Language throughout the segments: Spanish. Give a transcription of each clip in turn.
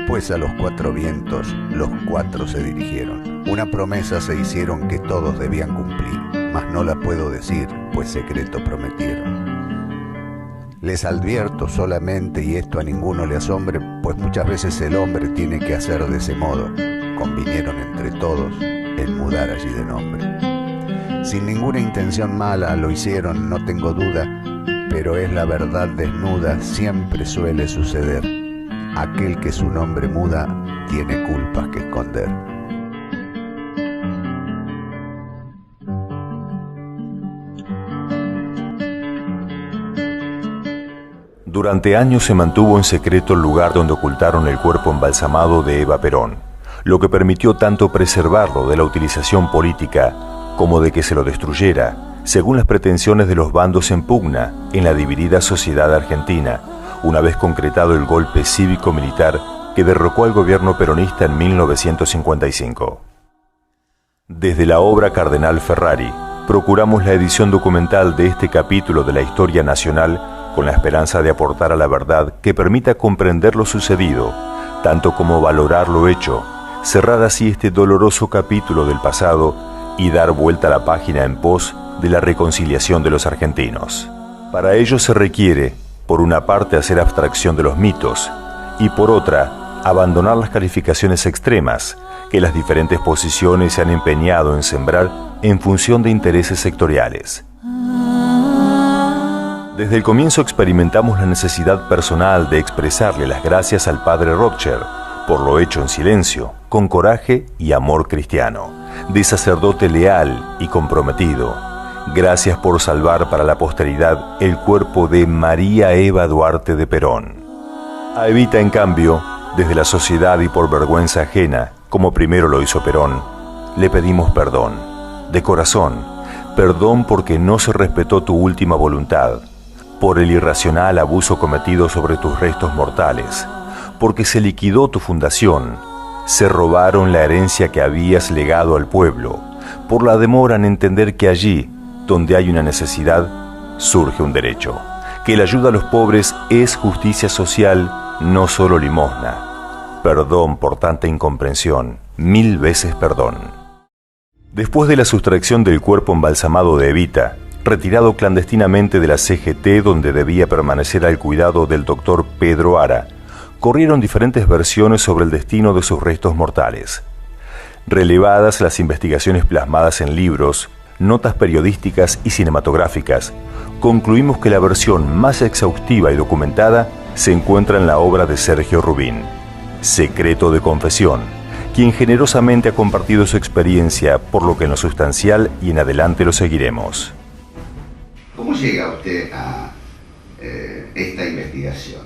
Después a los cuatro vientos, los cuatro se dirigieron. Una promesa se hicieron que todos debían cumplir, mas no la puedo decir, pues secreto prometieron. Les advierto solamente, y esto a ninguno le asombre, pues muchas veces el hombre tiene que hacer de ese modo. Convinieron entre todos en mudar allí de nombre. Sin ninguna intención mala lo hicieron, no tengo duda, pero es la verdad desnuda, siempre suele suceder. Aquel que su nombre muda tiene culpas que esconder. Durante años se mantuvo en secreto el lugar donde ocultaron el cuerpo embalsamado de Eva Perón, lo que permitió tanto preservarlo de la utilización política como de que se lo destruyera, según las pretensiones de los bandos en pugna en la dividida sociedad argentina, una vez concretado el golpe cívico-militar que derrocó al gobierno peronista en 1955. Desde la obra Cardenal Ferrari, procuramos la edición documental de este capítulo de la historia nacional con la esperanza de aportar a la verdad que permita comprender lo sucedido, tanto como valorar lo hecho, cerrar así este doloroso capítulo del pasado y dar vuelta a la página en pos de la reconciliación de los argentinos. Para ello se requiere, por una parte, hacer abstracción de los mitos y por otra, abandonar las calificaciones extremas que las diferentes posiciones se han empeñado en sembrar en función de intereses sectoriales. Desde el comienzo experimentamos la necesidad personal de expresarle las gracias al padre Rothschild por lo hecho en silencio, con coraje y amor cristiano, de sacerdote leal y comprometido. Gracias por salvar para la posteridad el cuerpo de María Eva Duarte de Perón. A Evita, en cambio, desde la sociedad y por vergüenza ajena, como primero lo hizo Perón, le pedimos perdón, de corazón, perdón porque no se respetó tu última voluntad, por el irracional abuso cometido sobre tus restos mortales, porque se liquidó tu fundación, se robaron la herencia que habías legado al pueblo, por la demora en entender que allí, donde hay una necesidad, surge un derecho, que la ayuda a los pobres es justicia social, no solo limosna. Perdón por tanta incomprensión, 1000 veces perdón. Después de la sustracción del cuerpo embalsamado de Evita, retirado clandestinamente de la CGT donde debía permanecer al cuidado del doctor Pedro Ara, corrieron diferentes versiones sobre el destino de sus restos mortales. Relevadas las investigaciones plasmadas en libros, notas periodísticas y cinematográficas, concluimos que la versión más exhaustiva y documentada se encuentra en la obra de Sergio Rubín, Secreto de Confesión, quien generosamente ha compartido su experiencia, por lo que en lo sustancial y en adelante lo seguiremos. ¿Cómo llega usted a esta investigación?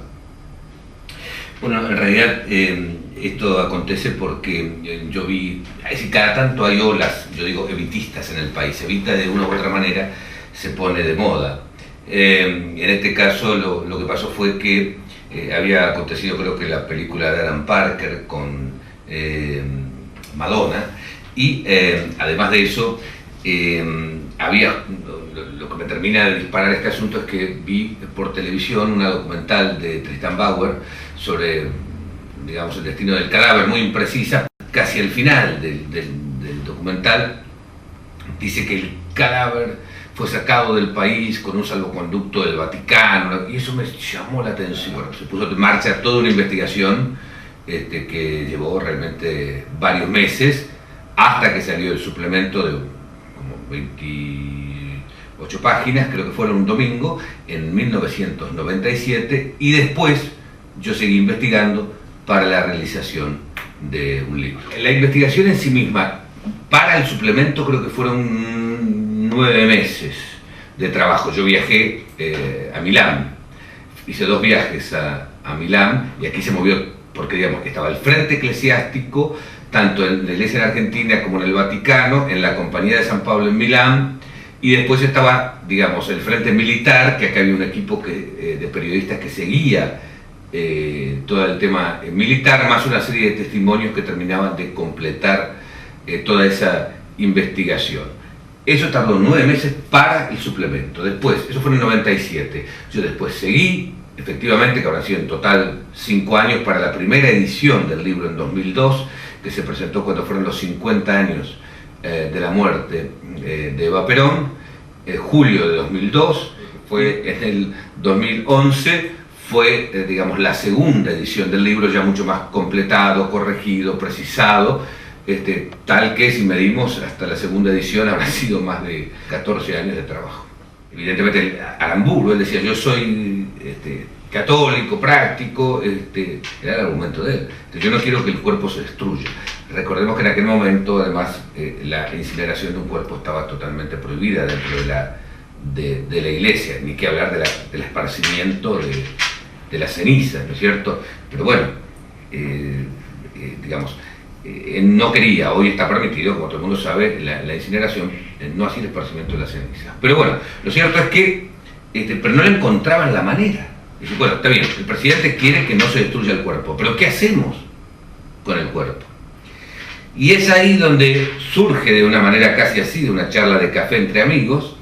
Bueno, en realidad esto acontece porque yo vi, es decir, cada tanto hay olas, yo digo evitistas en el país. Evita de una u otra manera se pone de moda. En este caso lo que pasó fue que había acontecido, creo que la película de Alan Parker con Madonna, y además de eso había, lo que me termina de disparar este asunto es que vi por televisión una documental de Tristan Bauer sobre, digamos, el destino del cadáver, muy imprecisa. Casi al final del documental dice que el cadáver fue sacado del país con un salvoconducto del Vaticano, y eso me llamó la atención. Bueno, se puso en marcha toda una investigación que llevó realmente varios meses, hasta que salió el suplemento de como 28 páginas, creo que fueron un domingo, en 1997, y después yo seguí investigando para la realización de un libro. La investigación en sí misma, para el suplemento, creo que fueron 9 meses de trabajo. Yo viajé a Milán, hice 2 viajes a Milán, y aquí se movió, porque digamos, estaba el frente eclesiástico, tanto en la Iglesia en Argentina como en el Vaticano, en la Compañía de San Pablo en Milán, y después estaba, digamos, el frente militar, que acá había un equipo de periodistas que seguía todo el tema militar, más una serie de testimonios que terminaban de completar toda esa investigación. Eso tardó 9 meses para el suplemento. Después, eso fue en el 97, yo después seguí efectivamente que habrán sido en total 5 años para la primera edición del libro en 2002, que se presentó cuando fueron los 50 años de la muerte de Eva Perón, julio de 2002, fue en el 2011, fue, digamos, la segunda edición del libro, ya mucho más completado, corregido, precisado, tal que si medimos hasta la segunda edición habrá sido más de 14 años de trabajo. Evidentemente Aramburu, él decía, yo soy católico, práctico, era el argumento de él. Yo no quiero que el cuerpo se destruya. Recordemos que en aquel momento, además, la incineración de un cuerpo estaba totalmente prohibida dentro de la iglesia, ni que hablar del esparcimiento de las cenizas, ¿no es cierto? Pero bueno, digamos, no quería, hoy está permitido, como todo el mundo sabe, la incineración, no así el esparcimiento de las cenizas. Pero bueno, lo cierto es que, pero no le encontraban la manera. Dice, bueno, está bien, el presidente quiere que no se destruya el cuerpo, pero ¿qué hacemos con el cuerpo? Y es ahí donde surge de una manera casi así, de una charla de café entre amigos,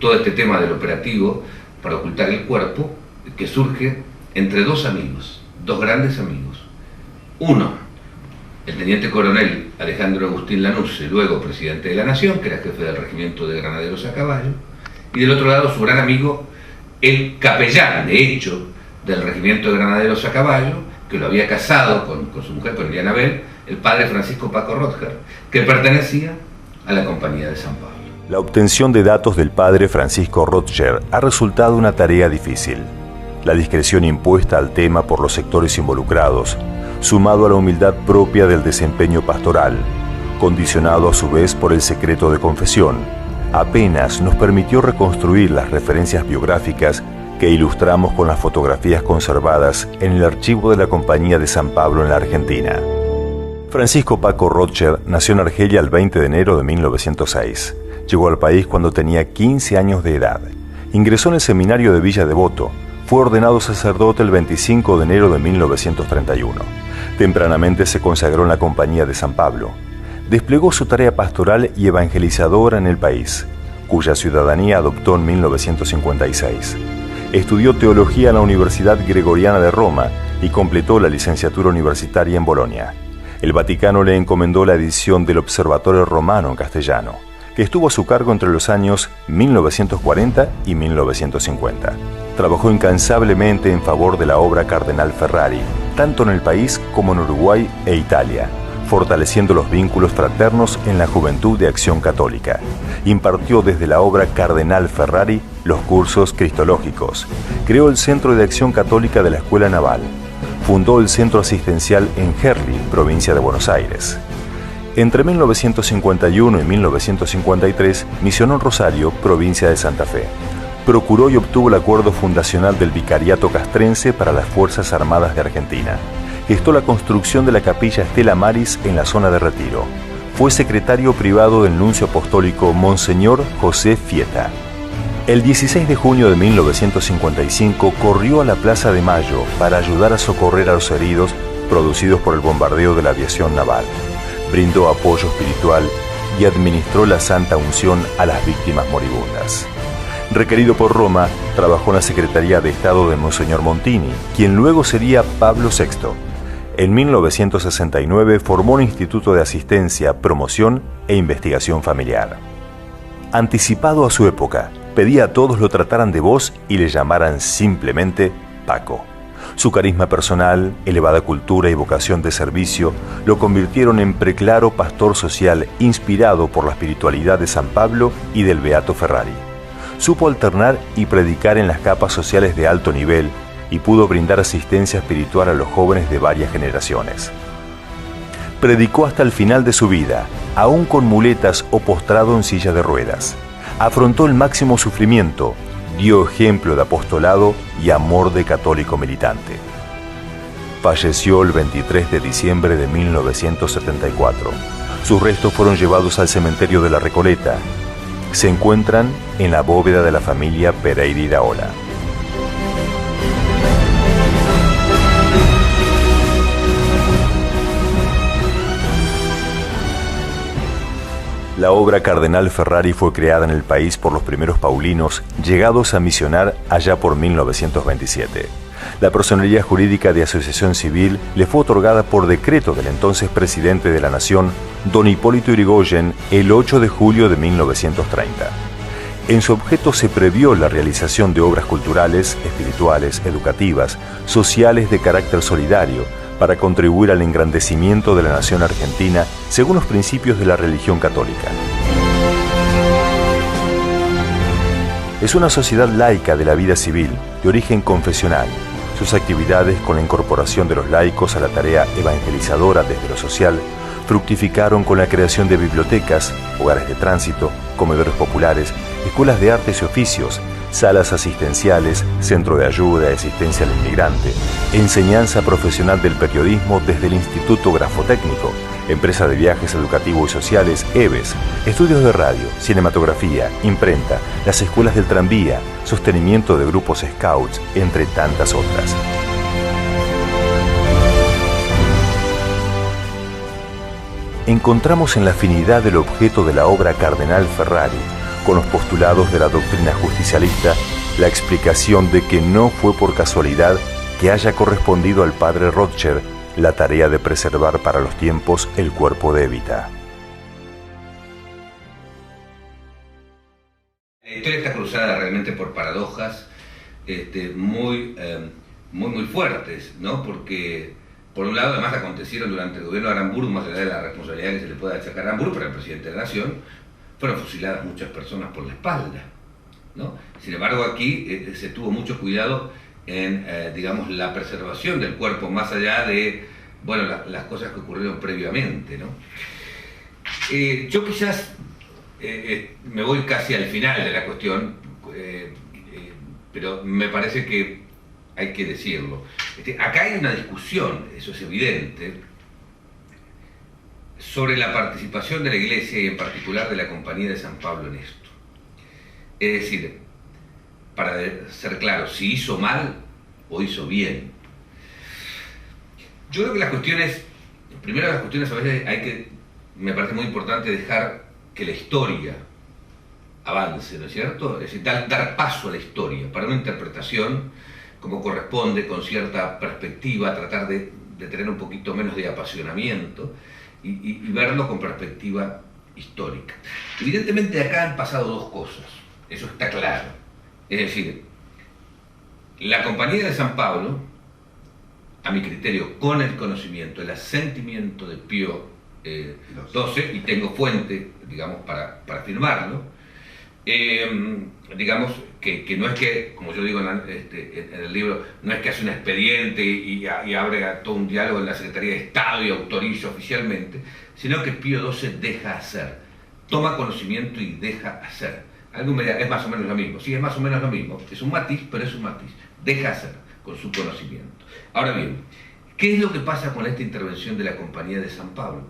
todo este tema del operativo para ocultar el cuerpo, que surge entre dos amigos, dos grandes amigos. Uno, el teniente coronel Alejandro Agustín Lanusse, luego presidente de la Nación, que era jefe del regimiento de granaderos a caballo, y del otro lado su gran amigo, el capellán, de hecho, del regimiento de granaderos a caballo, que lo había casado con su mujer, con Eliana Bell, el padre Francisco Paco Rotger, que pertenecía a la Compañía de San Pablo. La obtención de datos del padre Francisco Rotger ha resultado una tarea difícil. La discreción impuesta al tema por los sectores involucrados, sumado a la humildad propia del desempeño pastoral, condicionado a su vez por el secreto de confesión, apenas nos permitió reconstruir las referencias biográficas que ilustramos con las fotografías conservadas en el archivo de la Compañía de San Pablo en la Argentina. Francisco Paco Rotger nació en Argelia el 20 de enero de 1906. Llegó al país cuando tenía 15 años de edad. Ingresó en el seminario de Villa Devoto. Fue ordenado sacerdote el 25 de enero de 1931. Tempranamente se consagró en la Compañía de San Pablo. Desplegó su tarea pastoral y evangelizadora en el país, cuya ciudadanía adoptó en 1956. Estudió teología en la Universidad Gregoriana de Roma y completó la licenciatura universitaria en Bolonia. El Vaticano le encomendó la edición del Observatorio Romano en castellano, que estuvo a su cargo entre los años 1940 y 1950. Trabajó incansablemente en favor de la obra Cardenal Ferrari, tanto en el país como en Uruguay e Italia, fortaleciendo los vínculos fraternos en la Juventud de Acción Católica. Impartió desde la obra Cardenal Ferrari los cursos cristológicos. Creó el Centro de Acción Católica de la Escuela Naval. Fundó el Centro Asistencial en Herli, provincia de Buenos Aires. Entre 1951 y 1953 misionó en Rosario, provincia de Santa Fe. Procuró y obtuvo el acuerdo fundacional del Vicariato Castrense para las Fuerzas Armadas de Argentina. Gestó la construcción de la capilla Estela Maris en la zona de Retiro. Fue secretario privado del nuncio apostólico Monseñor José Fieta. El 16 de junio de 1955 corrió a la Plaza de Mayo para ayudar a socorrer a los heridos producidos por el bombardeo de la aviación naval. Brindó apoyo espiritual y administró la Santa Unción a las víctimas moribundas. Requerido por Roma, trabajó en la Secretaría de Estado de Monseñor Montini, quien luego sería Pablo VI. En 1969 formó un instituto de asistencia, promoción e investigación familiar. Anticipado a su época, pedía a todos lo trataran de vos y le llamaran simplemente Paco. Su carisma personal, elevada cultura y vocación de servicio lo convirtieron en preclaro pastor social inspirado por la espiritualidad de San Pablo y del Beato Ferrari. Supo alternar y predicar en las capas sociales de alto nivel y pudo brindar asistencia espiritual a los jóvenes de varias generaciones. Predicó hasta el final de su vida, aún con muletas o postrado en silla de ruedas. Afrontó el máximo sufrimiento, dio ejemplo de apostolado y amor de católico militante. Falleció el 23 de diciembre de 1974. Sus restos fueron llevados al cementerio de la Recoleta. Se encuentran en la bóveda de la familia Pereira Iraola. La obra Cardenal Ferrari fue creada en el país por los primeros paulinos llegados a misionar allá por 1927. La personería jurídica de asociación civil le fue otorgada por decreto del entonces presidente de la Nación, don Hipólito Yrigoyen, el 8 de julio de 1930. En su objeto se previó la realización de obras culturales, espirituales, educativas, sociales de carácter solidario, para contribuir al engrandecimiento de la nación argentina según los principios de la religión católica. Es una sociedad laica de la vida civil, de origen confesional. Sus actividades, con la incorporación de los laicos a la tarea evangelizadora desde lo social, fructificaron con la creación de bibliotecas, hogares de tránsito, comedores populares, escuelas de artes y oficios, salas asistenciales, centro de ayuda y asistencia al inmigrante, enseñanza profesional del periodismo desde el Instituto Grafotécnico, empresa de viajes educativos y sociales, EVES, estudios de radio, cinematografía, imprenta, las escuelas del tranvía, sostenimiento de grupos scouts, entre tantas otras. Encontramos en la afinidad del objeto de la obra Cardenal Ferrari con los postulados de la doctrina justicialista la explicación de que no fue por casualidad que haya correspondido al padre Rothschild la tarea de preservar para los tiempos el cuerpo de Evita. La historia está cruzada realmente por paradojas muy fuertes, ¿no? Porque, por un lado, además acontecieron durante el gobierno de Aramburu, más allá de la responsabilidad que se le puede achacar a Aramburu, pero el presidente de la Nación, fueron fusiladas muchas personas por la espalda, ¿no? Sin embargo, aquí se tuvo mucho cuidado en, digamos, la preservación del cuerpo, más allá de, bueno, las cosas que ocurrieron previamente, ¿no? Yo quizás me voy casi al final de la cuestión, pero me parece que hay que decirlo. Acá hay una discusión, eso es evidente, sobre la participación de la Iglesia y en particular de la Compañía de San Pablo en esto. Es decir, para ser claro, si hizo mal o hizo bien. Yo creo que las cuestiones, primero las cuestiones a veces me parece muy importante dejar que la historia avance, ¿no es cierto? Es decir, dar paso a la historia para una interpretación como corresponde, con cierta perspectiva, tratar de tener un poquito menos de apasionamiento y verlo con perspectiva histórica. Evidentemente acá han pasado dos cosas, eso está claro. Es decir, la Compañía de San Pablo, a mi criterio, con el conocimiento, el asentimiento de Pío XII, y tengo fuente, digamos, para afirmarlo, digamos que no es que, como yo digo en el libro, no es que hace un expediente y abre todo un diálogo en la Secretaría de Estado y autoriza oficialmente, sino que Pío XII deja hacer, toma conocimiento y deja hacer. Algo me dirá, es más o menos lo mismo. Sí, es más o menos lo mismo. Es un matiz, pero es un matiz. Deja hacer con su conocimiento. Ahora bien, ¿qué es lo que pasa con esta intervención de la Compañía de San Pablo?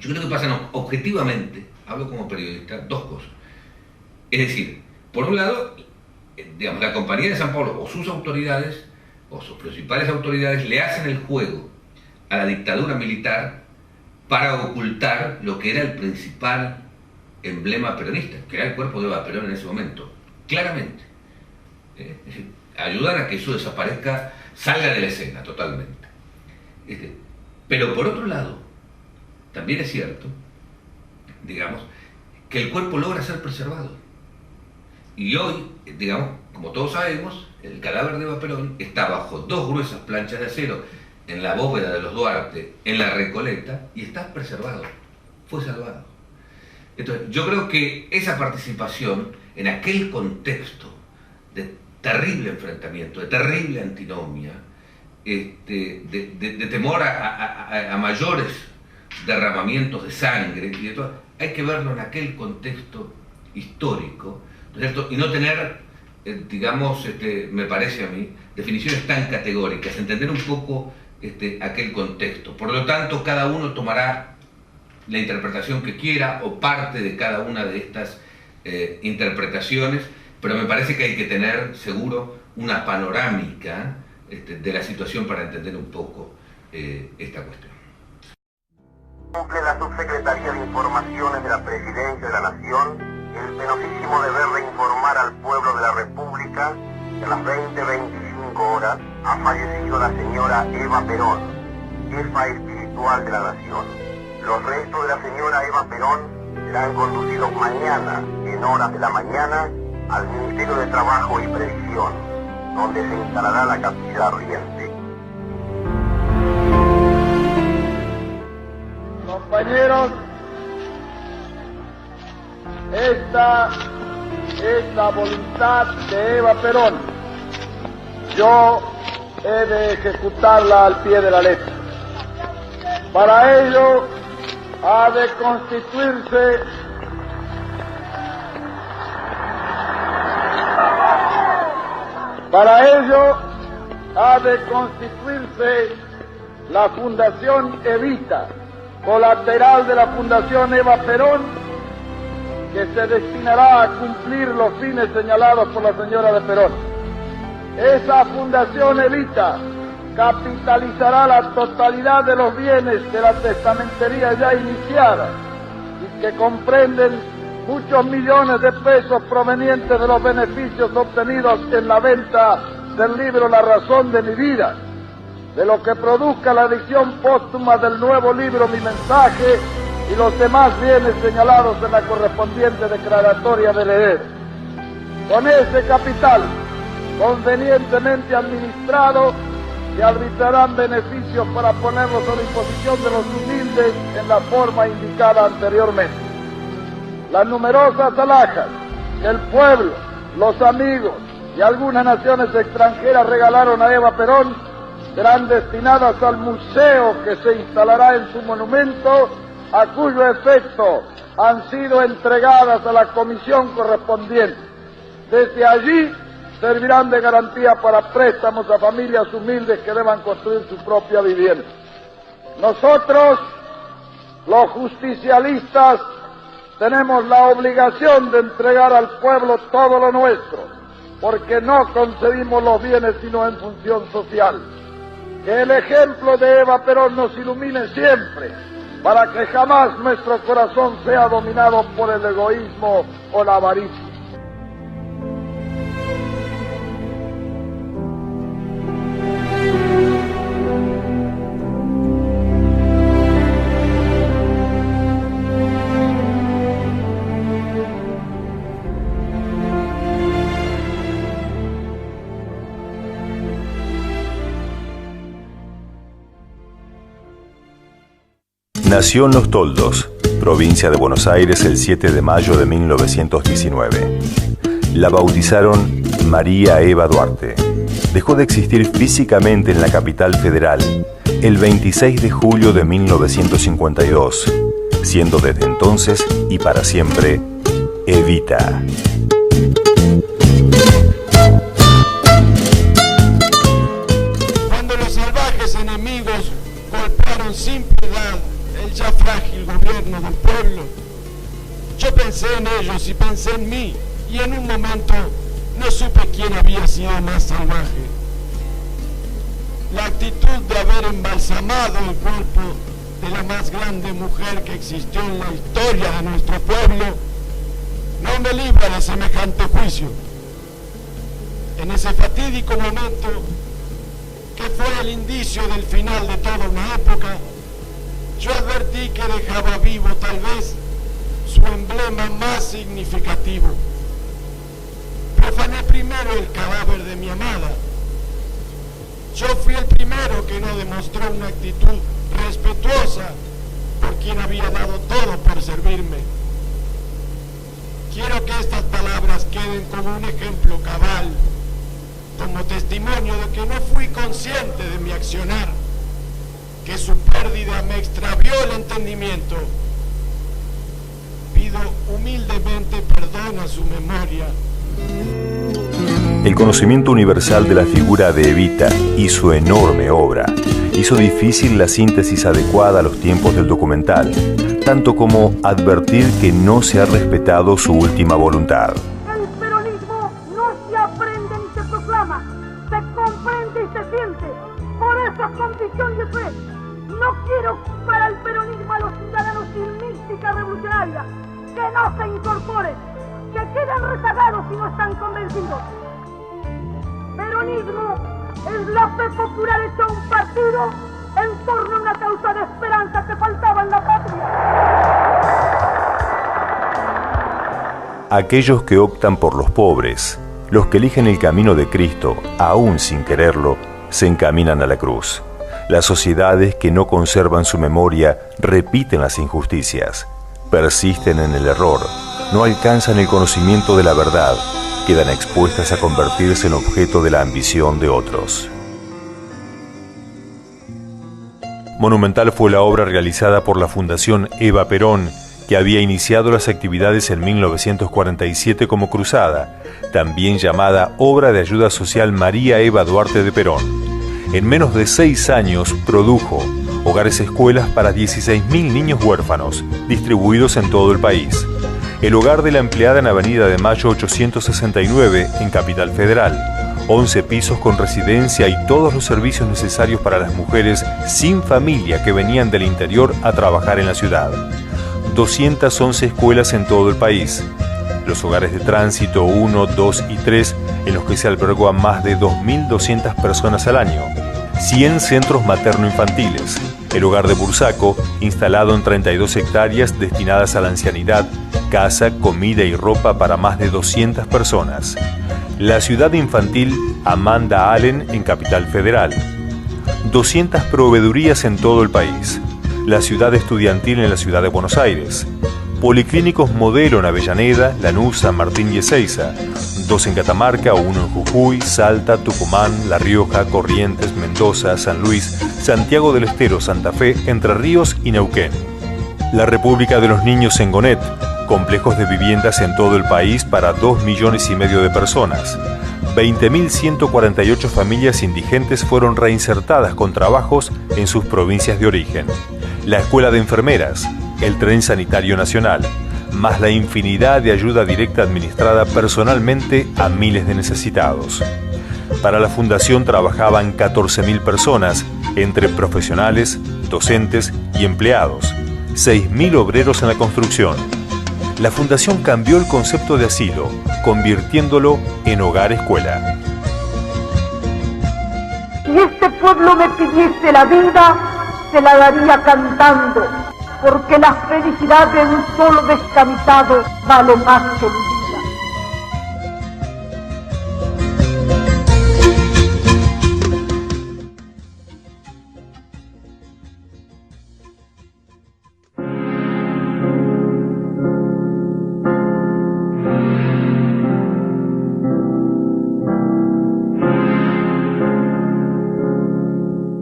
Yo creo que pasan objetivamente, hablo como periodista, dos cosas. Es decir, por un lado, digamos, la Compañía de San Pablo o sus autoridades, o sus principales autoridades, le hacen el juego a la dictadura militar para ocultar lo que era el principal emblema peronista, que era el cuerpo de Eva Perón en ese momento, claramente. Ayudan a que eso desaparezca, salga de la escena totalmente. Pero por otro lado, también es cierto, digamos, que el cuerpo logra ser preservado. Y hoy, digamos, como todos sabemos, el cadáver de Eva Perón está bajo dos gruesas planchas de acero en la bóveda de los Duarte, en la Recoleta, y está preservado, fue salvado. Entonces, yo creo que esa participación en aquel contexto de terrible enfrentamiento, de terrible antinomia, de temor a mayores derramamientos de sangre, y de todo, hay que verlo en aquel contexto histórico, ¿no es cierto? Y no tener, digamos, me parece a mí, definiciones tan categóricas, entender un poco aquel contexto. Por lo tanto, cada uno tomará la interpretación que quiera o parte de cada una de estas interpretaciones, pero me parece que hay que tener seguro una panorámica de la situación para entender un poco esta cuestión. Cumple la Subsecretaría de Informaciones de la Presidencia de la Nación el penosísimo deber de informar al pueblo de la República que a las 20:25 horas ha fallecido la señora Eva Perón, jefa espiritual de la Nación. Los restos de la señora Eva Perón serán conducidos mañana, en horas de la mañana, al Ministerio de Trabajo y Previsión, donde se instalará la capilla ardiente. Compañeros, esta es la voluntad de Eva Perón. Yo he de ejecutarla al pie de la letra. Para ello ha de constituirse la Fundación Evita, colateral de la Fundación Eva Perón, que se destinará a cumplir los fines señalados por la señora de Perón. Esa Fundación Evita capitalizará la totalidad de los bienes de la testamentería ya iniciada y que comprenden muchos millones de pesos provenientes de los beneficios obtenidos en la venta del libro La razón de mi vida, de lo que produzca la edición póstuma del nuevo libro Mi mensaje y los demás bienes señalados en la correspondiente declaratoria de heredero. Con ese capital, convenientemente administrado, se arbitrarán beneficios para ponerlos a disposición de los humildes en la forma indicada anteriormente. Las numerosas alhajas que el pueblo, los amigos y algunas naciones extranjeras regalaron a Eva Perón serán destinadas al museo que se instalará en su monumento, a cuyo efecto han sido entregadas a la comisión correspondiente. Desde allí servirán de garantía para préstamos a familias humildes que deban construir su propia vivienda. Nosotros, los justicialistas, tenemos la obligación de entregar al pueblo todo lo nuestro, porque no concedimos los bienes sino en función social. Que el ejemplo de Eva Perón nos ilumine siempre, para que jamás nuestro corazón sea dominado por el egoísmo o la avaricia. Nació en Los Toldos, provincia de Buenos Aires, el 7 de mayo de 1919. La bautizaron María Eva Duarte. Dejó de existir físicamente en la capital federal el 26 de julio de 1952, siendo desde entonces y para siempre Evita. Cuando los salvajes enemigos golpearon sin piedad el ya frágil gobierno del pueblo, yo pensé en ellos y pensé en mí, y en un momento no supe quién había sido más salvaje. La actitud de haber embalsamado el cuerpo de la más grande mujer que existió en la historia de nuestro pueblo no me libra de semejante juicio. En ese fatídico momento, que fue el indicio del final de toda una época, yo advertí que dejaba vivo tal vez su emblema más significativo. Profané primero el cadáver de mi amada. Yo fui el primero que no demostró una actitud respetuosa por quien había dado todo por servirme. Quiero que estas palabras queden como un ejemplo cabal, como testimonio de que no fui consciente de mi accionar, que su pérdida me extravió el entendimiento. Pido humildemente perdón a su memoria. El conocimiento universal de la figura de Evita y su enorme obra hizo difícil la síntesis adecuada a los tiempos del documental, tanto como advertir que no se ha respetado su última voluntad. El peronismo no se aprende ni se proclama, se comprende y se siente. Por eso es convicción de fe. No quiero para el peronismo a los revolucionaria, que no se incorporen, que queden rezagados si no están convencidos. Peronismo es la fe popular hecha un partido en torno a una causa de esperanza que faltaba en la patria. Aquellos que optan por los pobres, los que eligen el camino de Cristo, aún sin quererlo, se encaminan a la cruz. Las sociedades que no conservan su memoria repiten las injusticias, persisten en el error, no alcanzan el conocimiento de la verdad, quedan expuestas a convertirse en objeto de la ambición de otros. Monumental fue la obra realizada por la Fundación Eva Perón, que había iniciado las actividades en 1947 como Cruzada, también llamada Obra de Ayuda Social María Eva Duarte de Perón. En menos de 6 años produjo hogares escuelas para 16.000 niños huérfanos, distribuidos en todo el país. El hogar de la empleada en Avenida de Mayo 869, en Capital Federal. 11 pisos con residencia y todos los servicios necesarios para las mujeres sin familia que venían del interior a trabajar en la ciudad. 211 escuelas en todo el país. Los hogares de tránsito 1, 2 y 3, en los que se albergó a más de 2.200 personas al año. 100 centros materno-infantiles. El hogar de Bursaco, instalado en 32 hectáreas destinadas a la ancianidad, casa, comida y ropa para más de 200 personas. La ciudad infantil Amanda Allen en Capital Federal. 200 proveedurías en todo el país. La ciudad estudiantil en la ciudad de Buenos Aires. Policlínicos modelo en Avellaneda, Lanús, San Martín y Ezeiza. 2 en Catamarca, 1 en Jujuy, Salta, Tucumán, La Rioja, Corrientes, Mendoza, San Luis, Santiago del Estero, Santa Fe, Entre Ríos y Neuquén. La República de los Niños en Gonet, complejos de viviendas en todo el país para 2,5 millones de personas. 20.148 familias indigentes fueron reinsertadas con trabajos en sus provincias de origen. La Escuela de Enfermeras, el Tren Sanitario Nacional, más la infinidad de ayuda directa administrada personalmente a miles de necesitados. Para la Fundación trabajaban 14.000 personas, entre profesionales, docentes y empleados. 6.000 obreros en la construcción. La Fundación cambió el concepto de asilo, convirtiéndolo en hogar-escuela. Si este pueblo me pidiese la vida, se la daría cantando, porque la felicidad de un solo descamisado vale más que mi vida.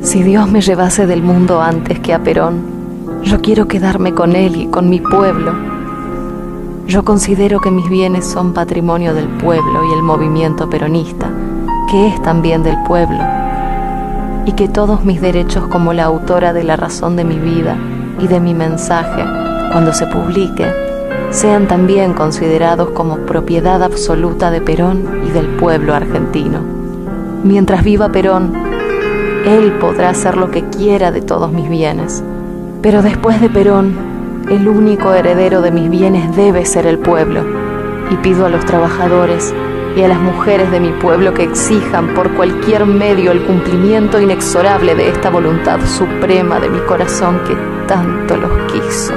Si Dios me llevase del mundo antes que a Perón, yo quiero quedarme con él y con mi pueblo. Yo considero que mis bienes son patrimonio del pueblo y el movimiento peronista, que es también del pueblo, y que todos mis derechos como la autora de la razón de mi vida y de mi mensaje, cuando se publique, sean también considerados como propiedad absoluta de Perón y del pueblo argentino. Mientras viva Perón, él podrá hacer lo que quiera de todos mis bienes. Pero después de Perón, el único heredero de mis bienes debe ser el pueblo. Y pido a los trabajadores y a las mujeres de mi pueblo que exijan por cualquier medio el cumplimiento inexorable de esta voluntad suprema de mi corazón que tanto los quiso.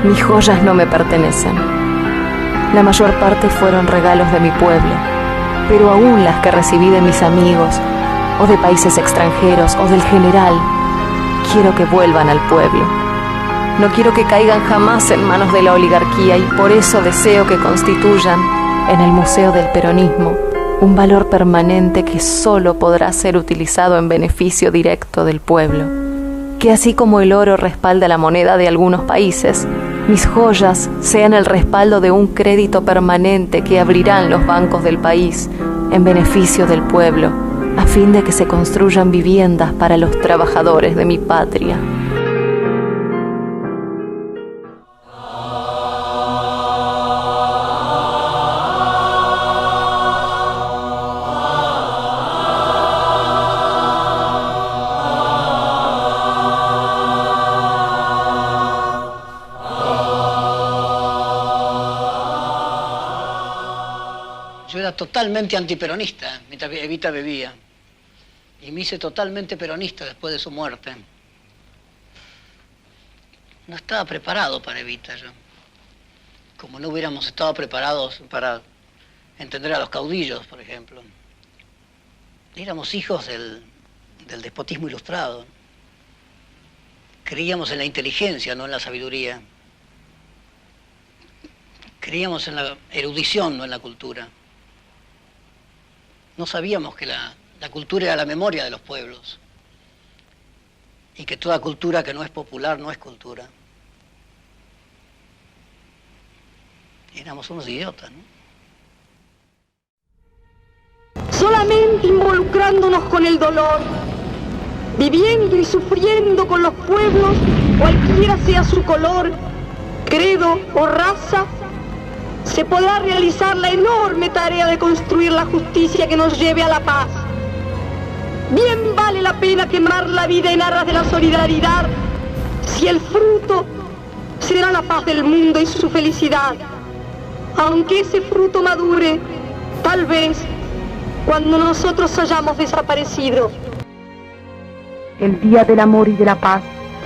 Mis joyas no me pertenecen. La mayor parte fueron regalos de mi pueblo, pero aún las que recibí de mis amigos, o de países extranjeros, o del general, quiero que vuelvan al pueblo. No quiero que caigan jamás en manos de la oligarquía y por eso deseo que constituyan, en el Museo del Peronismo, un valor permanente que solo podrá ser utilizado en beneficio directo del pueblo. Que así como el oro respalda la moneda de algunos países, mis joyas sean el respaldo de un crédito permanente que abrirán los bancos del país en beneficio del pueblo, a fin de que se construyan viviendas para los trabajadores de mi patria. era totalmente antiperonista mientras Evita vivía. Y me hice totalmente peronista después de su muerte. No estaba preparado para Evita yo. Como no hubiéramos estado preparados para entender a los caudillos, por ejemplo. Éramos hijos del despotismo ilustrado. Creíamos en la inteligencia, no en la sabiduría. Creíamos en la erudición, no en la cultura. No sabíamos que la cultura era la memoria de los pueblos. Y que toda cultura que no es popular no es cultura. Éramos unos idiotas, ¿no? Solamente involucrándonos con el dolor, viviendo y sufriendo con los pueblos, cualquiera sea su color, credo o raza, se podrá realizar la enorme tarea de construir la justicia que nos lleve a la paz. Bien vale la pena quemar la vida en aras de la solidaridad, si el fruto será la paz del mundo y su felicidad. Aunque ese fruto madure, tal vez, cuando nosotros hayamos desaparecido. El día del amor y de la paz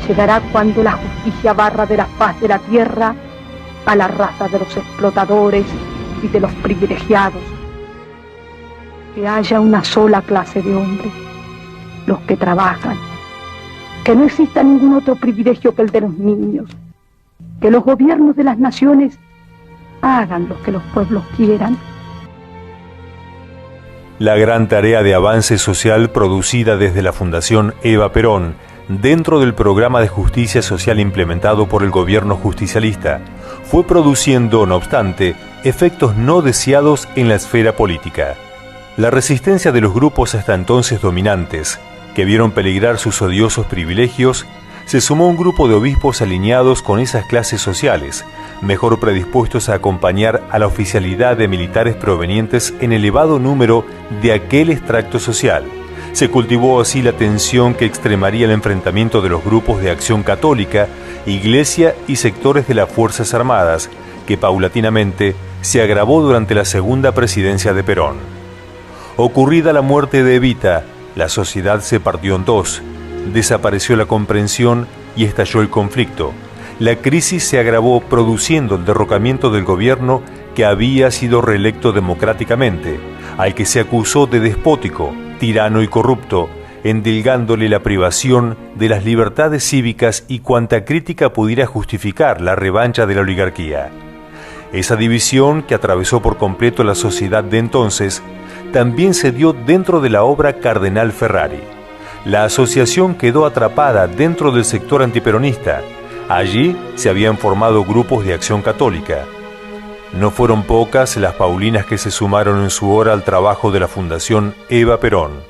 llegará cuando la justicia barra de la faz de la tierra a la raza de los explotadores y de los privilegiados. Que haya una sola clase de hombres, los que trabajan. Que no exista ningún otro privilegio que el de los niños. Que los gobiernos de las naciones hagan lo que los pueblos quieran. La gran tarea de avance social producida desde la Fundación Eva Perón, dentro del programa de justicia social implementado por el gobierno justicialista, fue produciendo, no obstante, efectos no deseados en la esfera política. La resistencia de los grupos hasta entonces dominantes, que vieron peligrar sus odiosos privilegios, se sumó un grupo de obispos alineados con esas clases sociales, mejor predispuestos a acompañar a la oficialidad de militares provenientes en elevado número de aquel extracto social. Se cultivó así la tensión que extremaría el enfrentamiento de los grupos de Acción Católica, Iglesia y sectores de las Fuerzas Armadas, que paulatinamente se agravó durante la segunda presidencia de Perón. Ocurrida la muerte de Evita, la sociedad se partió en dos, desapareció la comprensión y estalló el conflicto. La crisis se agravó produciendo el derrocamiento del gobierno que había sido reelecto democráticamente, al que se acusó de despótico, tirano y corrupto, endilgándole la privación de las libertades cívicas y cuanta crítica pudiera justificar la revancha de la oligarquía. Esa división que atravesó por completo la sociedad de entonces también se dio dentro de la obra Cardenal Ferrari. La asociación quedó atrapada dentro del sector antiperonista. Allí se habían formado grupos de Acción Católica. No fueron pocas las paulinas que se sumaron en su hora al trabajo de la Fundación Eva Perón,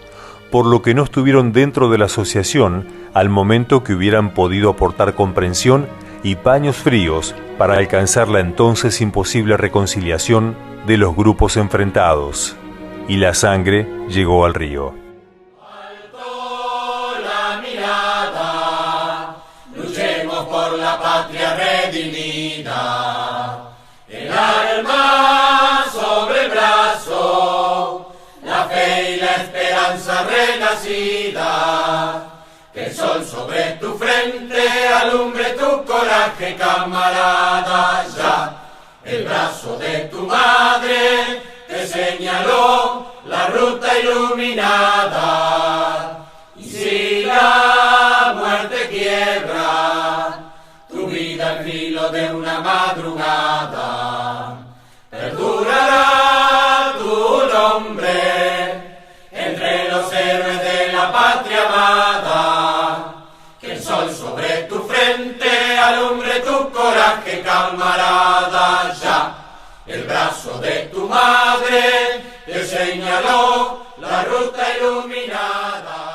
por lo que no estuvieron dentro de la asociación al momento que hubieran podido aportar comprensión y paños fríos para alcanzar la entonces imposible reconciliación de los grupos enfrentados. Y la sangre llegó al río. Por la patria redimida, el alma sobre el brazo, la fe y la esperanza renacida, que el sol sobre tu frente alumbre tu coraje, camarada. Ya el brazo de tu madre te señaló la ruta iluminada, y si la muerte quiebra tu vida al filo de una madrugada, perdurará tu nombre entre los héroes de la patria amada. Que el sol sobre tu frente alumbre tu coraje, camarada. Ya el brazo de tu madre te señaló la ruta iluminada.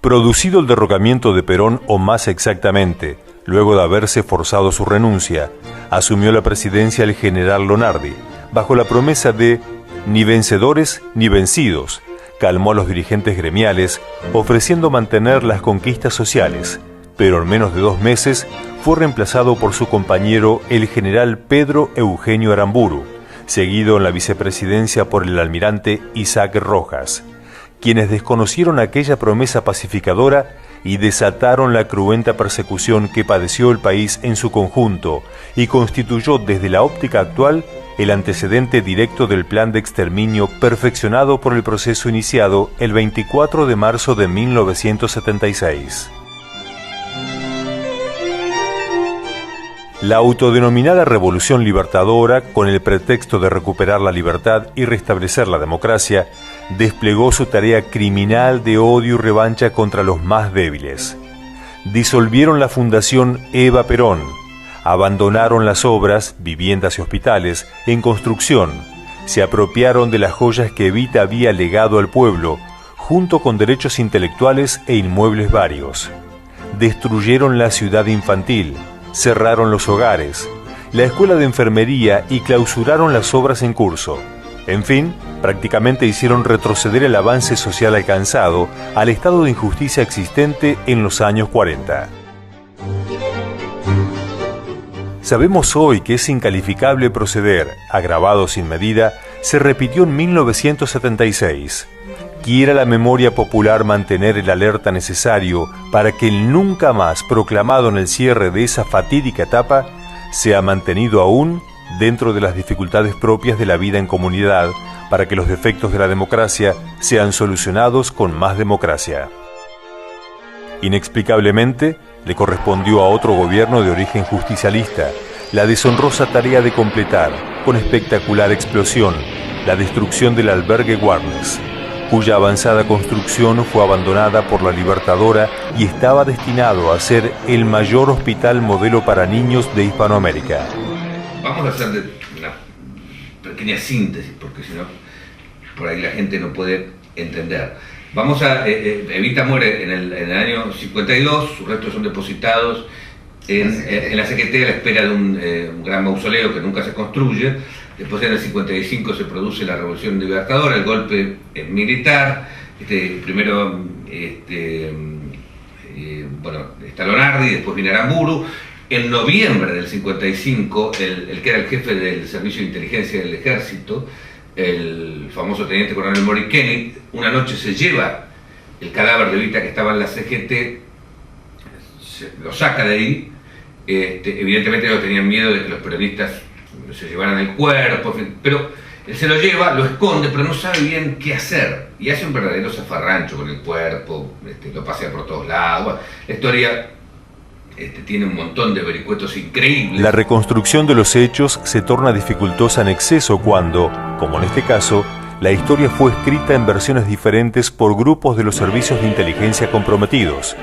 Producido el derrocamiento de Perón, o más exactamente, luego de haberse forzado su renuncia, asumió la presidencia el general Lonardi, bajo la promesa de ni vencedores ni vencidos. Calmó a los dirigentes gremiales, ofreciendo mantener las conquistas sociales, pero en menos de 2 meses fue reemplazado por su compañero el general Pedro Eugenio Aramburu, seguido en la vicepresidencia por el almirante Isaac Rojas, quienes desconocieron aquella promesa pacificadora y desataron la cruenta persecución que padeció el país en su conjunto y constituyó desde la óptica actual el antecedente directo del plan de exterminio perfeccionado por el proceso iniciado el 24 de marzo de 1976. La autodenominada Revolución Libertadora, con el pretexto de recuperar la libertad y restablecer la democracia, desplegó su tarea criminal de odio y revancha contra los más débiles. Disolvieron la Fundación Eva Perón, abandonaron las obras, viviendas y hospitales en construcción, se apropiaron de las joyas que Evita había legado al pueblo, junto con derechos intelectuales e inmuebles varios. Destruyeron la ciudad infantil, cerraron los hogares, la escuela de enfermería y clausuraron las obras en curso. En fin, prácticamente hicieron retroceder el avance social alcanzado al estado de injusticia existente en los años 40. Sabemos hoy que ese incalificable proceder, agravado sin medida, se repitió en 1976. Quiera la memoria popular mantener el alerta necesario para que el nunca más proclamado en el cierre de esa fatídica etapa sea mantenido aún dentro de las dificultades propias de la vida en comunidad, para que los defectos de la democracia sean solucionados con más democracia. Inexplicablemente, le correspondió a otro gobierno de origen justicialista la deshonrosa tarea de completar, con espectacular explosión, la destrucción del albergue Warnes, cuya avanzada construcción fue abandonada por la Libertadora y estaba destinado a ser el mayor hospital modelo para niños de Hispanoamérica. Vamos a hacer una pequeña síntesis, porque si no, por ahí la gente no puede entender. Vamos a... Evita muere en el año 52, sus restos son depositados en la CGT a la espera de un gran mausoleo que nunca se construye. Después en el 55 se produce la Revolución Libertadora, el golpe militar. Primero está Lonardi, después viene Aramburu. En noviembre del 55, el que era el jefe del Servicio de Inteligencia del Ejército, el famoso teniente coronel Maury Kenny, una noche se lleva el cadáver de Evita que estaba en la CGT, lo saca de ahí. Evidentemente ellos tenían miedo de que los peronistas se llevaran el cuerpo, pero él se lo lleva, lo esconde, pero no sabe bien qué hacer, y hace un verdadero zafarrancho con el cuerpo, lo pasea por todos lados. Bueno, la historia tiene un montón de vericuetos increíbles. La reconstrucción de los hechos se torna dificultosa en exceso cuando, como en este caso, la historia fue escrita en versiones diferentes por grupos de los servicios de inteligencia comprometidos,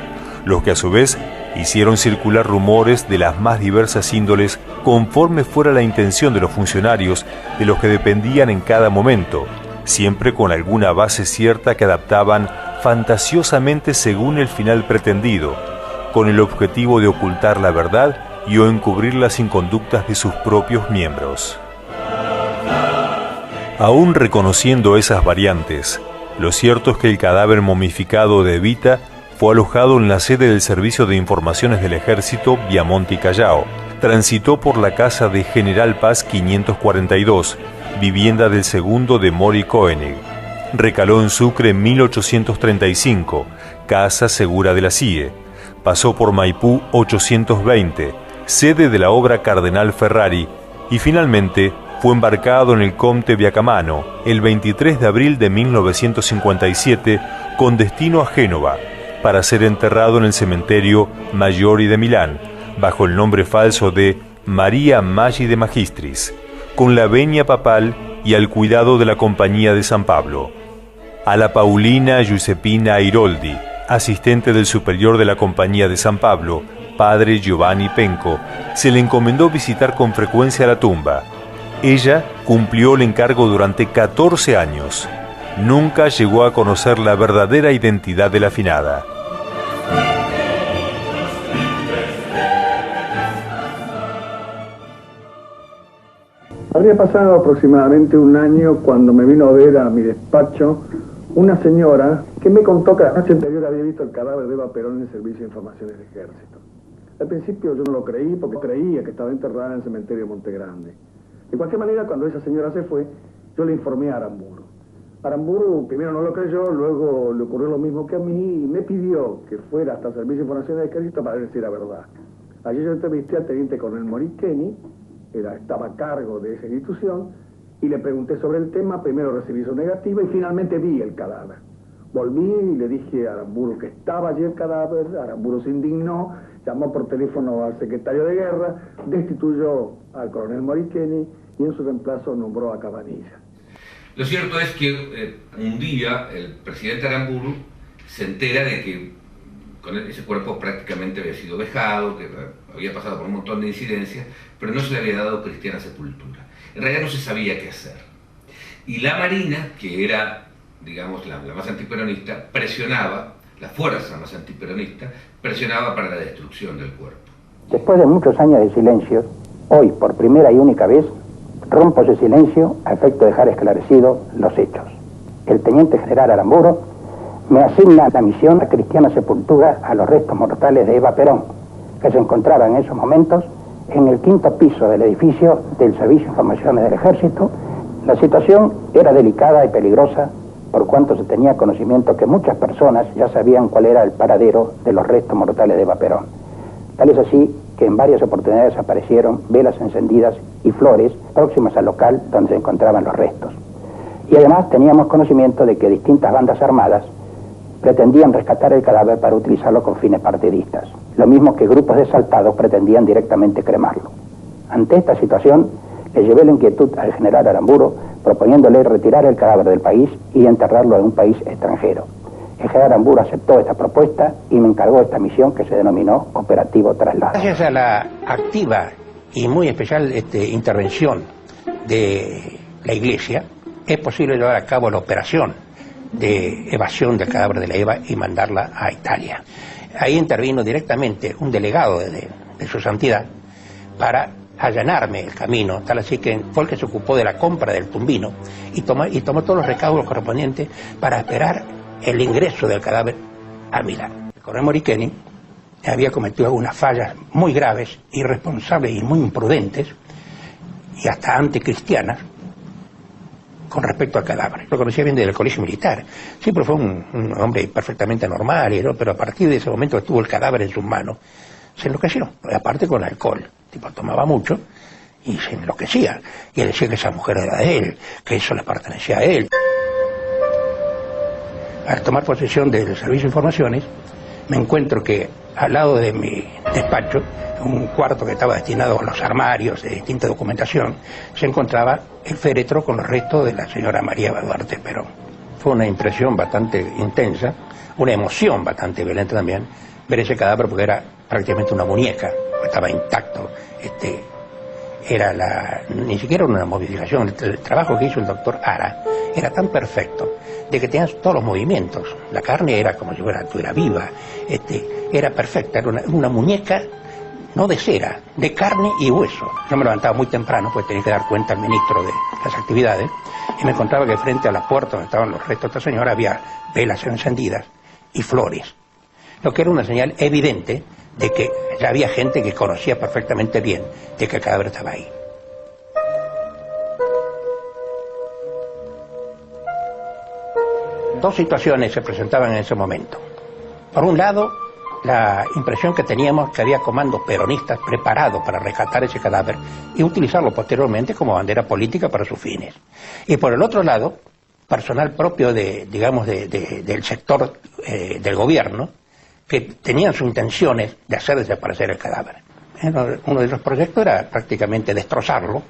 los que a su vez hicieron circular rumores de las más diversas índoles conforme fuera la intención de los funcionarios de los que dependían en cada momento, siempre con alguna base cierta que adaptaban fantasiosamente según el final pretendido, con el objetivo de ocultar la verdad y o encubrir las inconductas de sus propios miembros. Aún reconociendo esas variantes, lo cierto es que el cadáver momificado de Evita fue alojado en la sede del Servicio de Informaciones del Ejército Viamonte y Callao, transitó por la casa de General Paz 542, vivienda del segundo de Maury Koenig, recaló en Sucre en 1835, casa segura de la CIE, pasó por Maipú 820, sede de la obra Cardenal Ferrari, y finalmente fue embarcado en el Comte Viacamano el 23 de abril de 1957 con destino a Génova, para ser enterrado en el cementerio Maggiore de Milán, bajo el nombre falso de María Maggi de Magistris, con la venia papal y al cuidado de la Compañía de San Pablo. A la Paulina Giuseppina Airoldi, asistente del superior de la Compañía de San Pablo, padre Giovanni Penco, se le encomendó visitar con frecuencia la tumba. Ella cumplió el encargo durante 14 años. Nunca llegó a conocer la verdadera identidad de la finada. Habría pasado aproximadamente un año cuando me vino a ver a mi despacho una señora que me contó que la noche anterior había visto el cadáver de Eva Perón en el Servicio de Informaciones del Ejército. Al principio yo no lo creí porque creía que estaba enterrada en el cementerio de Monte Grande. De cualquier manera, cuando esa señora se fue, yo le informé a Aramburu. Aramburu primero no lo creyó, luego le ocurrió lo mismo que a mí y me pidió que fuera hasta el Servicio de Información del Ejército para ver si era verdad. Allí yo entrevisté al teniente coronel Morikeni, estaba a cargo de esa institución, y le pregunté sobre el tema. Primero recibí su negativa y finalmente vi el cadáver. Volví y le dije a Aramburu que estaba allí el cadáver. Aramburu se indignó, llamó por teléfono al secretario de guerra, destituyó al coronel Morikeni y en su reemplazo nombró a Cabanilla. Lo cierto es que un día el presidente Aramburu se entera de que con ese cuerpo prácticamente había sido vejado, que había pasado por un montón de incidencias, pero no se le había dado cristiana sepultura. En realidad no se sabía qué hacer. Y la Marina, que era, digamos, la más antiperonista, presionaba, la fuerza más antiperonista, presionaba para la destrucción del cuerpo. Después de muchos años de silencio, hoy, por primera y única vez, rompo ese silencio a efecto de dejar esclarecidos los hechos. El teniente general Aramburu me asigna la misión a cristiana sepultura a los restos mortales de Eva Perón, que se encontraba en esos momentos en el 5º piso del edificio del Servicio de Informaciones del Ejército. La situación era delicada y peligrosa, por cuanto se tenía conocimiento que muchas personas ya sabían cuál era el paradero de los restos mortales de Eva Perón. Tal es así que en varias oportunidades aparecieron velas encendidas y flores próximas al local donde se encontraban los restos. Y además teníamos conocimiento de que distintas bandas armadas pretendían rescatar el cadáver para utilizarlo con fines partidistas, lo mismo que grupos de exaltados pretendían directamente cremarlo. Ante esta situación, le llevé la inquietud al general Aramburu, proponiéndole retirar el cadáver del país y enterrarlo en un país extranjero. El general Aramburu aceptó esta propuesta y me encargó esta misión que se denominó Operativo Traslado. Gracias a la activa y muy especial intervención de la Iglesia, es posible llevar a cabo la operación de evasión del cadáver de la Eva y mandarla a Italia. Ahí intervino directamente un delegado de su santidad para allanarme el camino, tal así que fue el que se ocupó de la compra del tumbino y tomó todos los recaudos correspondientes para esperar el ingreso del cadáver a Milán. El coronel Morikeni había cometido algunas fallas muy graves, irresponsables y muy imprudentes y hasta anticristianas con respecto al cadáver. Lo conocía bien desde el colegio militar. Siempre fue un hombre perfectamente normal, pero a partir de ese momento que tuvo el cadáver en sus manos, se enloqueció, aparte con alcohol. Tipo, tomaba mucho y se enloquecía. Y él decía que esa mujer era de él, que eso le pertenecía a él. Al tomar posesión del Servicio de Informaciones, me encuentro que al lado de mi despacho, un cuarto que estaba destinado a los armarios de distinta documentación, se encontraba el féretro con los restos de la señora María Duarte Perón. Fue una impresión bastante intensa, una emoción bastante violenta también, ver ese cadáver porque era prácticamente una muñeca, estaba intacto, ni siquiera una modificación. El trabajo que hizo el doctor Ara era tan perfecto de que tenían todos los movimientos. La carne era como si fuera viva, era perfecta, era una muñeca no de cera, de carne y hueso. Yo me levantaba muy temprano, pues tenía que dar cuenta al ministro de las actividades, y me encontraba que frente a la puerta donde estaban los restos de esta señora había velas encendidas y flores, lo que era una señal evidente de que ya había gente que conocía perfectamente bien de que el cadáver estaba ahí. Dos situaciones se presentaban en ese momento. Por un lado, la impresión que teníamos que había comandos peronistas preparados para rescatar ese cadáver y utilizarlo posteriormente como bandera política para sus fines. Y por el otro lado, personal propio del sector del gobierno, que tenían sus intenciones de hacer desaparecer el cadáver. Uno de los proyectos era prácticamente destrozarlo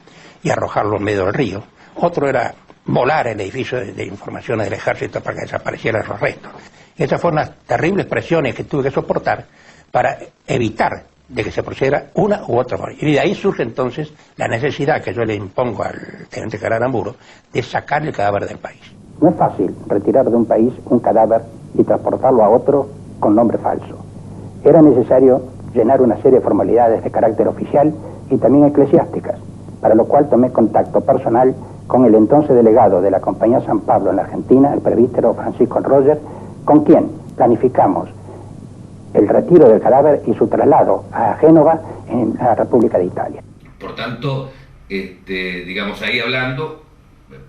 y arrojarlo en medio del río. Otro era volar el edificio de informaciones del ejército para que desaparecieran los restos. Y esas fueron las terribles presiones que tuve que soportar para evitar de que se procediera una u otra forma. Y de ahí surge entonces la necesidad que yo le impongo al teniente general Aramburu de sacar el cadáver del país. No es fácil retirar de un país un cadáver y transportarlo a otro con nombre falso. Era necesario llenar una serie de formalidades de carácter oficial y también eclesiásticas, para lo cual tomé contacto personal con el entonces delegado de la Compañía San Pablo en la Argentina, el presbítero Francisco Roger, con quien planificamos el retiro del cadáver y su traslado a Génova, en la República de Italia. Por tanto, digamos, ahí hablando,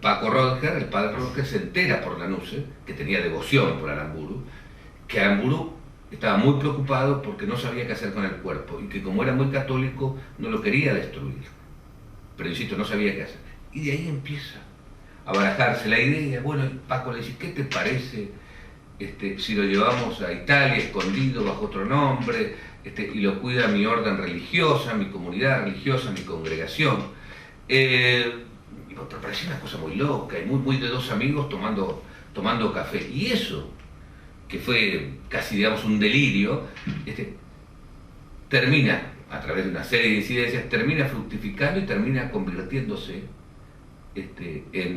Paco Rodger, el padre Rodger, se entera por Lanusse, que tenía devoción por Aramburu, que Aramburu estaba muy preocupado porque no sabía qué hacer con el cuerpo y que como era muy católico no lo quería destruir. Pero insisto, no sabía qué hacer. Y de ahí empieza a barajarse la idea. Bueno, Paco le dice, ¿qué te parece si lo llevamos a Italia escondido bajo otro nombre y lo cuida mi orden religiosa, mi comunidad religiosa, mi congregación? Pero parecía una cosa muy loca y muy de dos amigos tomando café. Y eso, que fue casi, digamos, un delirio, termina, a través de una serie de incidencias, termina fructificando y termina convirtiéndose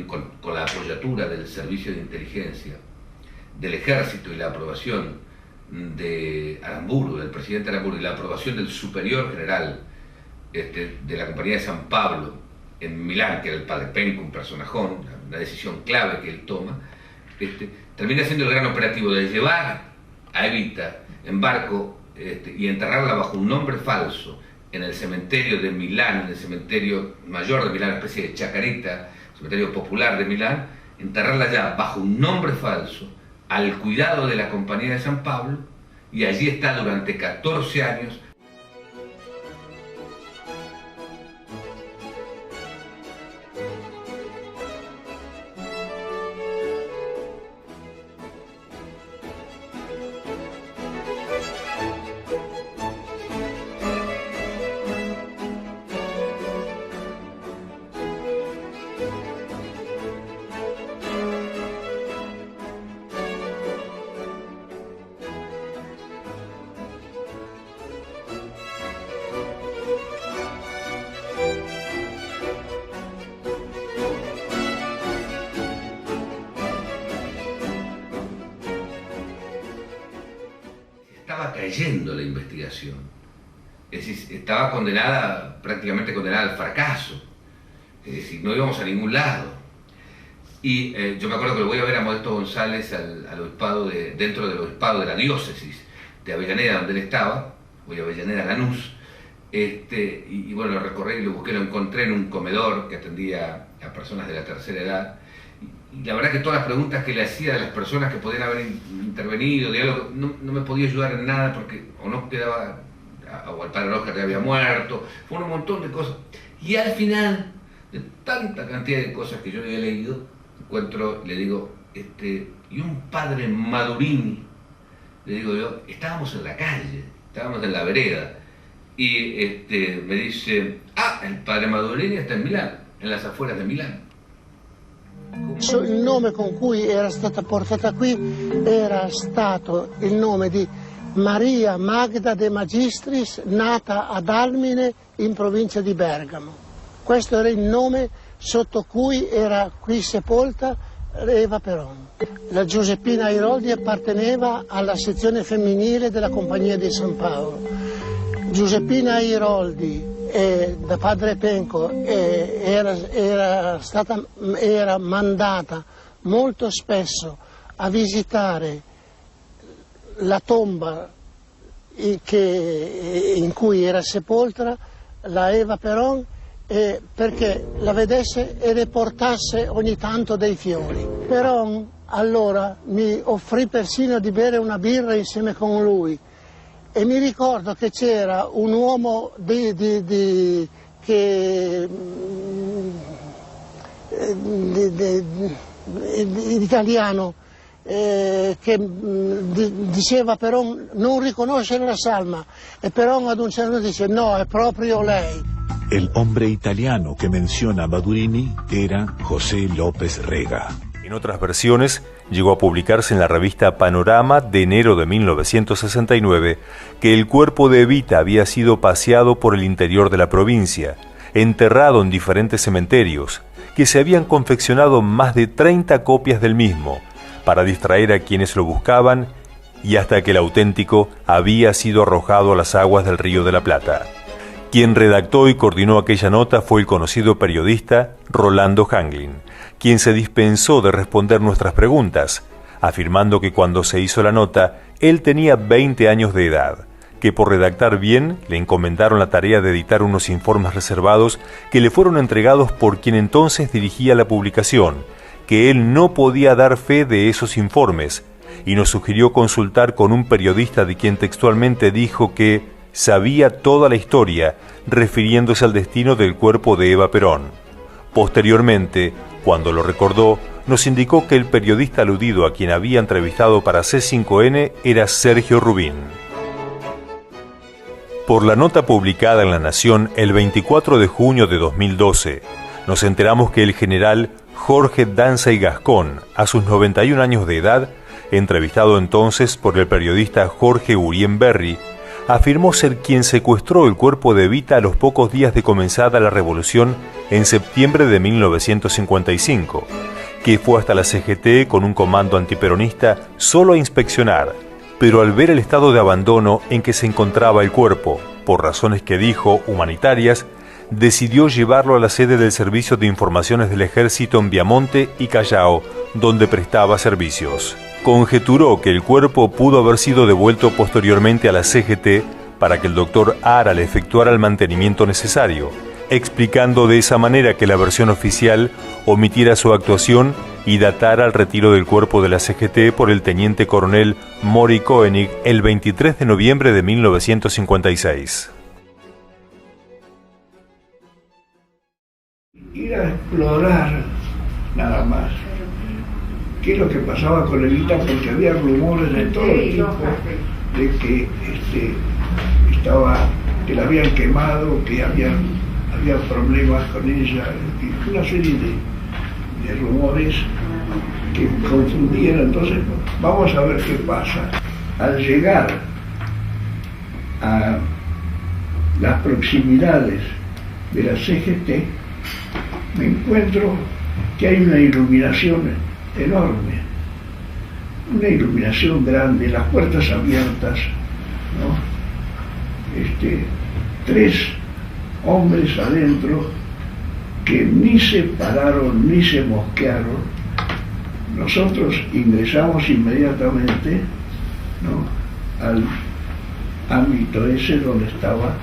con la apoyatura del servicio de inteligencia, del ejército y la aprobación de Aramburu, del presidente Aramburu, y la aprobación del superior general de la Compañía de San Pablo en Milán, que era el padre Penco, un personajón, una decisión clave que él toma, termina siendo el gran operativo de llevar a Evita en barco y enterrarla bajo un nombre falso en el cementerio de Milán, en el cementerio mayor de Milán, una especie de Chacarita, cementerio popular de Milán, enterrarla ya bajo un nombre falso, al cuidado de la Compañía de San Pablo, y allí está durante 14 años. Estaba cayendo la investigación, es decir, estaba prácticamente condenada al fracaso, es decir, no íbamos a ningún lado. Y yo me acuerdo que lo voy a ver a Modesto González al obispado dentro del obispado de la diócesis de Avellaneda, donde él estaba, voy a Avellaneda, Lanús, y bueno, lo recorrí y lo busqué, lo encontré en un comedor que atendía a personas de la tercera edad. Y la verdad que todas las preguntas que le hacía de las personas que podían haber intervenido, diálogo, no me podía ayudar en nada porque o no quedaba, o el padre Oscar ya había muerto, fue un montón de cosas. Y al final, de tanta cantidad de cosas que yo había leído, le digo, y un padre Madurini, le digo yo, estábamos en la calle, estábamos en la vereda, y me dice, el padre Madurini está en Milán, en las afueras de Milán. Il nome con cui era stata portata qui era stato il nome di Maria Magda de Magistris, nata ad Almine in provincia di Bergamo. Questo era il nome sotto cui era qui sepolta Eva Peron. La Giuseppina Airoldi apparteneva alla sezione femminile della Compagnia di San Paolo. Giuseppina Airoldi da padre Penco era mandata molto spesso a visitare la tomba in cui era sepolta la Eva Peron, perché la vedesse e le portasse ogni tanto dei fiori. Peron allora mi offrì persino di bere una birra insieme con lui. E mi ricordo che c'era un uomo italiano che diceva però non riconoscere la salma, e però ad un certo punto dice no, è proprio lei. El hombre italiano que menciona Madurini era José López Rega. En otras versiones, llegó a publicarse en la revista Panorama de enero de 1969 que el cuerpo de Evita había sido paseado por el interior de la provincia, enterrado en diferentes cementerios, que se habían confeccionado más de 30 copias del mismo, para distraer a quienes lo buscaban, y hasta que el auténtico había sido arrojado a las aguas del Río de la Plata. Quien redactó y coordinó aquella nota fue el conocido periodista Rolando Hanglin, quien se dispensó de responder nuestras preguntas, afirmando que cuando se hizo la nota, él tenía 20 años de edad, que por redactar bien le encomendaron la tarea de editar unos informes reservados que le fueron entregados por quien entonces dirigía la publicación, que él no podía dar fe de esos informes, y nos sugirió consultar con un periodista de quien textualmente dijo que sabía toda la historia, refiriéndose al destino del cuerpo de Eva Perón. Posteriormente, cuando lo recordó, nos indicó que el periodista aludido a quien había entrevistado para C5N era Sergio Rubín. Por la nota publicada en La Nación el 24 de junio de 2012, nos enteramos que el general Jorge Danza y Gascón, a sus 91 años de edad, entrevistado entonces por el periodista Jorge Urienberry, afirmó ser quien secuestró el cuerpo de Evita a los pocos días de comenzada la revolución en septiembre de 1955, que fue hasta la CGT con un comando antiperonista solo a inspeccionar, pero al ver el estado de abandono en que se encontraba el cuerpo, por razones que dijo humanitarias, decidió llevarlo a la sede del Servicio de Informaciones del Ejército en Viamonte y Callao, donde prestaba servicios. Conjeturó que el cuerpo pudo haber sido devuelto posteriormente a la CGT para que el doctor Ara le efectuara el mantenimiento necesario, explicando de esa manera que la versión oficial omitiera su actuación y datara el retiro del cuerpo de la CGT por el teniente coronel Mori Koenig el 23 de noviembre de 1956. Ir a explorar nada más qué es lo que pasaba con Evita, porque había rumores de todo tipo de que que la habían quemado, que había problemas con ella, una serie de rumores que confundían. Entonces vamos a ver qué pasa. Al llegar a las proximidades de la CGT, me encuentro que hay una iluminación enorme, una iluminación grande, las puertas abiertas, ¿no? 3 hombres adentro que ni se pararon ni se mosquearon. Nosotros ingresamos inmediatamente, ¿no?, al ámbito ese donde estaba,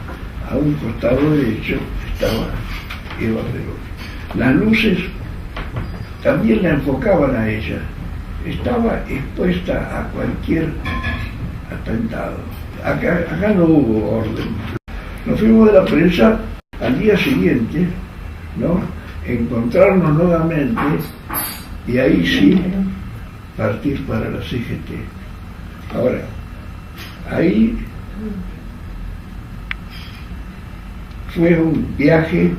a un costado derecho, estaba Eva Perón. Las luces también la enfocaban a ella. Estaba expuesta a cualquier atentado. Acá no hubo orden. Nos fuimos de la prensa al día siguiente, ¿no?, encontrarnos nuevamente y ahí sí partir para la CGT. Ahora, ahí fue un viaje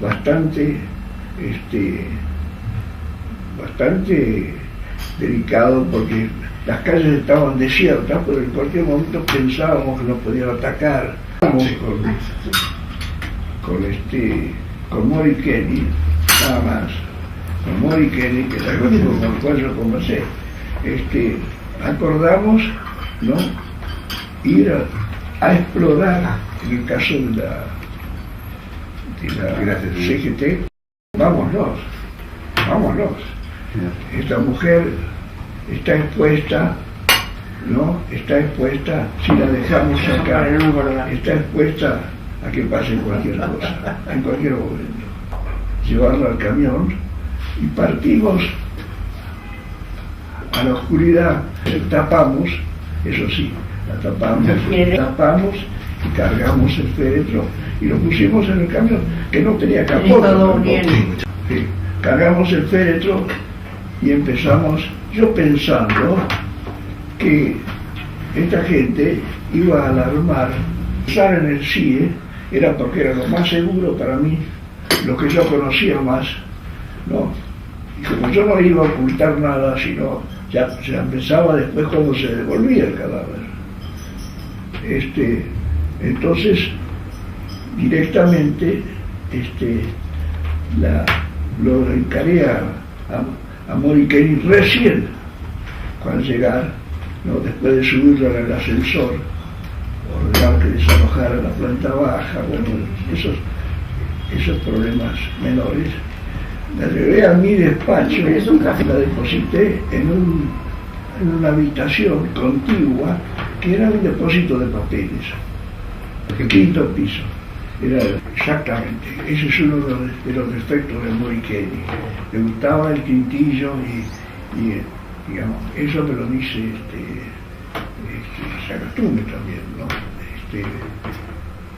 bastante delicado, porque las calles estaban desiertas, pero en cualquier momento pensábamos que nos podían atacar. Con Mori Kenny, nada más, con Mori Kenny, que es el único con el cual yo conversé, acordamos, ¿no?, ir a explorar, en el caso de la CGT, vámonos. Esta mujer está expuesta, ¿no? Está expuesta, si la dejamos acá, está expuesta a que pase cualquier cosa, en cualquier momento. Llevarla al camión y partimos a la oscuridad, tapamos, eso sí, la tapamos y cargamos el féretro y lo pusimos en el camión, que no tenía capota. Sí, cargamos el féretro y empezamos, yo pensando que esta gente iba a alarmar. Usar en el CIE era porque era lo más seguro para mí, lo que yo conocía más, ¿no? Y como yo no iba a ocultar nada, sino ya se empezaba después cuando se devolvía el cadáver. Entonces, directamente, lo encaré a Mori Kenny recién, al llegar, ¿no?, después de subirlo al ascensor, ordenar que desalojara la planta baja, bueno, esos problemas menores. La llevé a mi despacho, la deposité en una habitación contigua que era un depósito de papeles. El quinto piso. Era exactamente, ese es uno de los defectos de Morikeri. Le gustaba el quintillo y digamos, eso me lo dice Sagastume también, ¿no?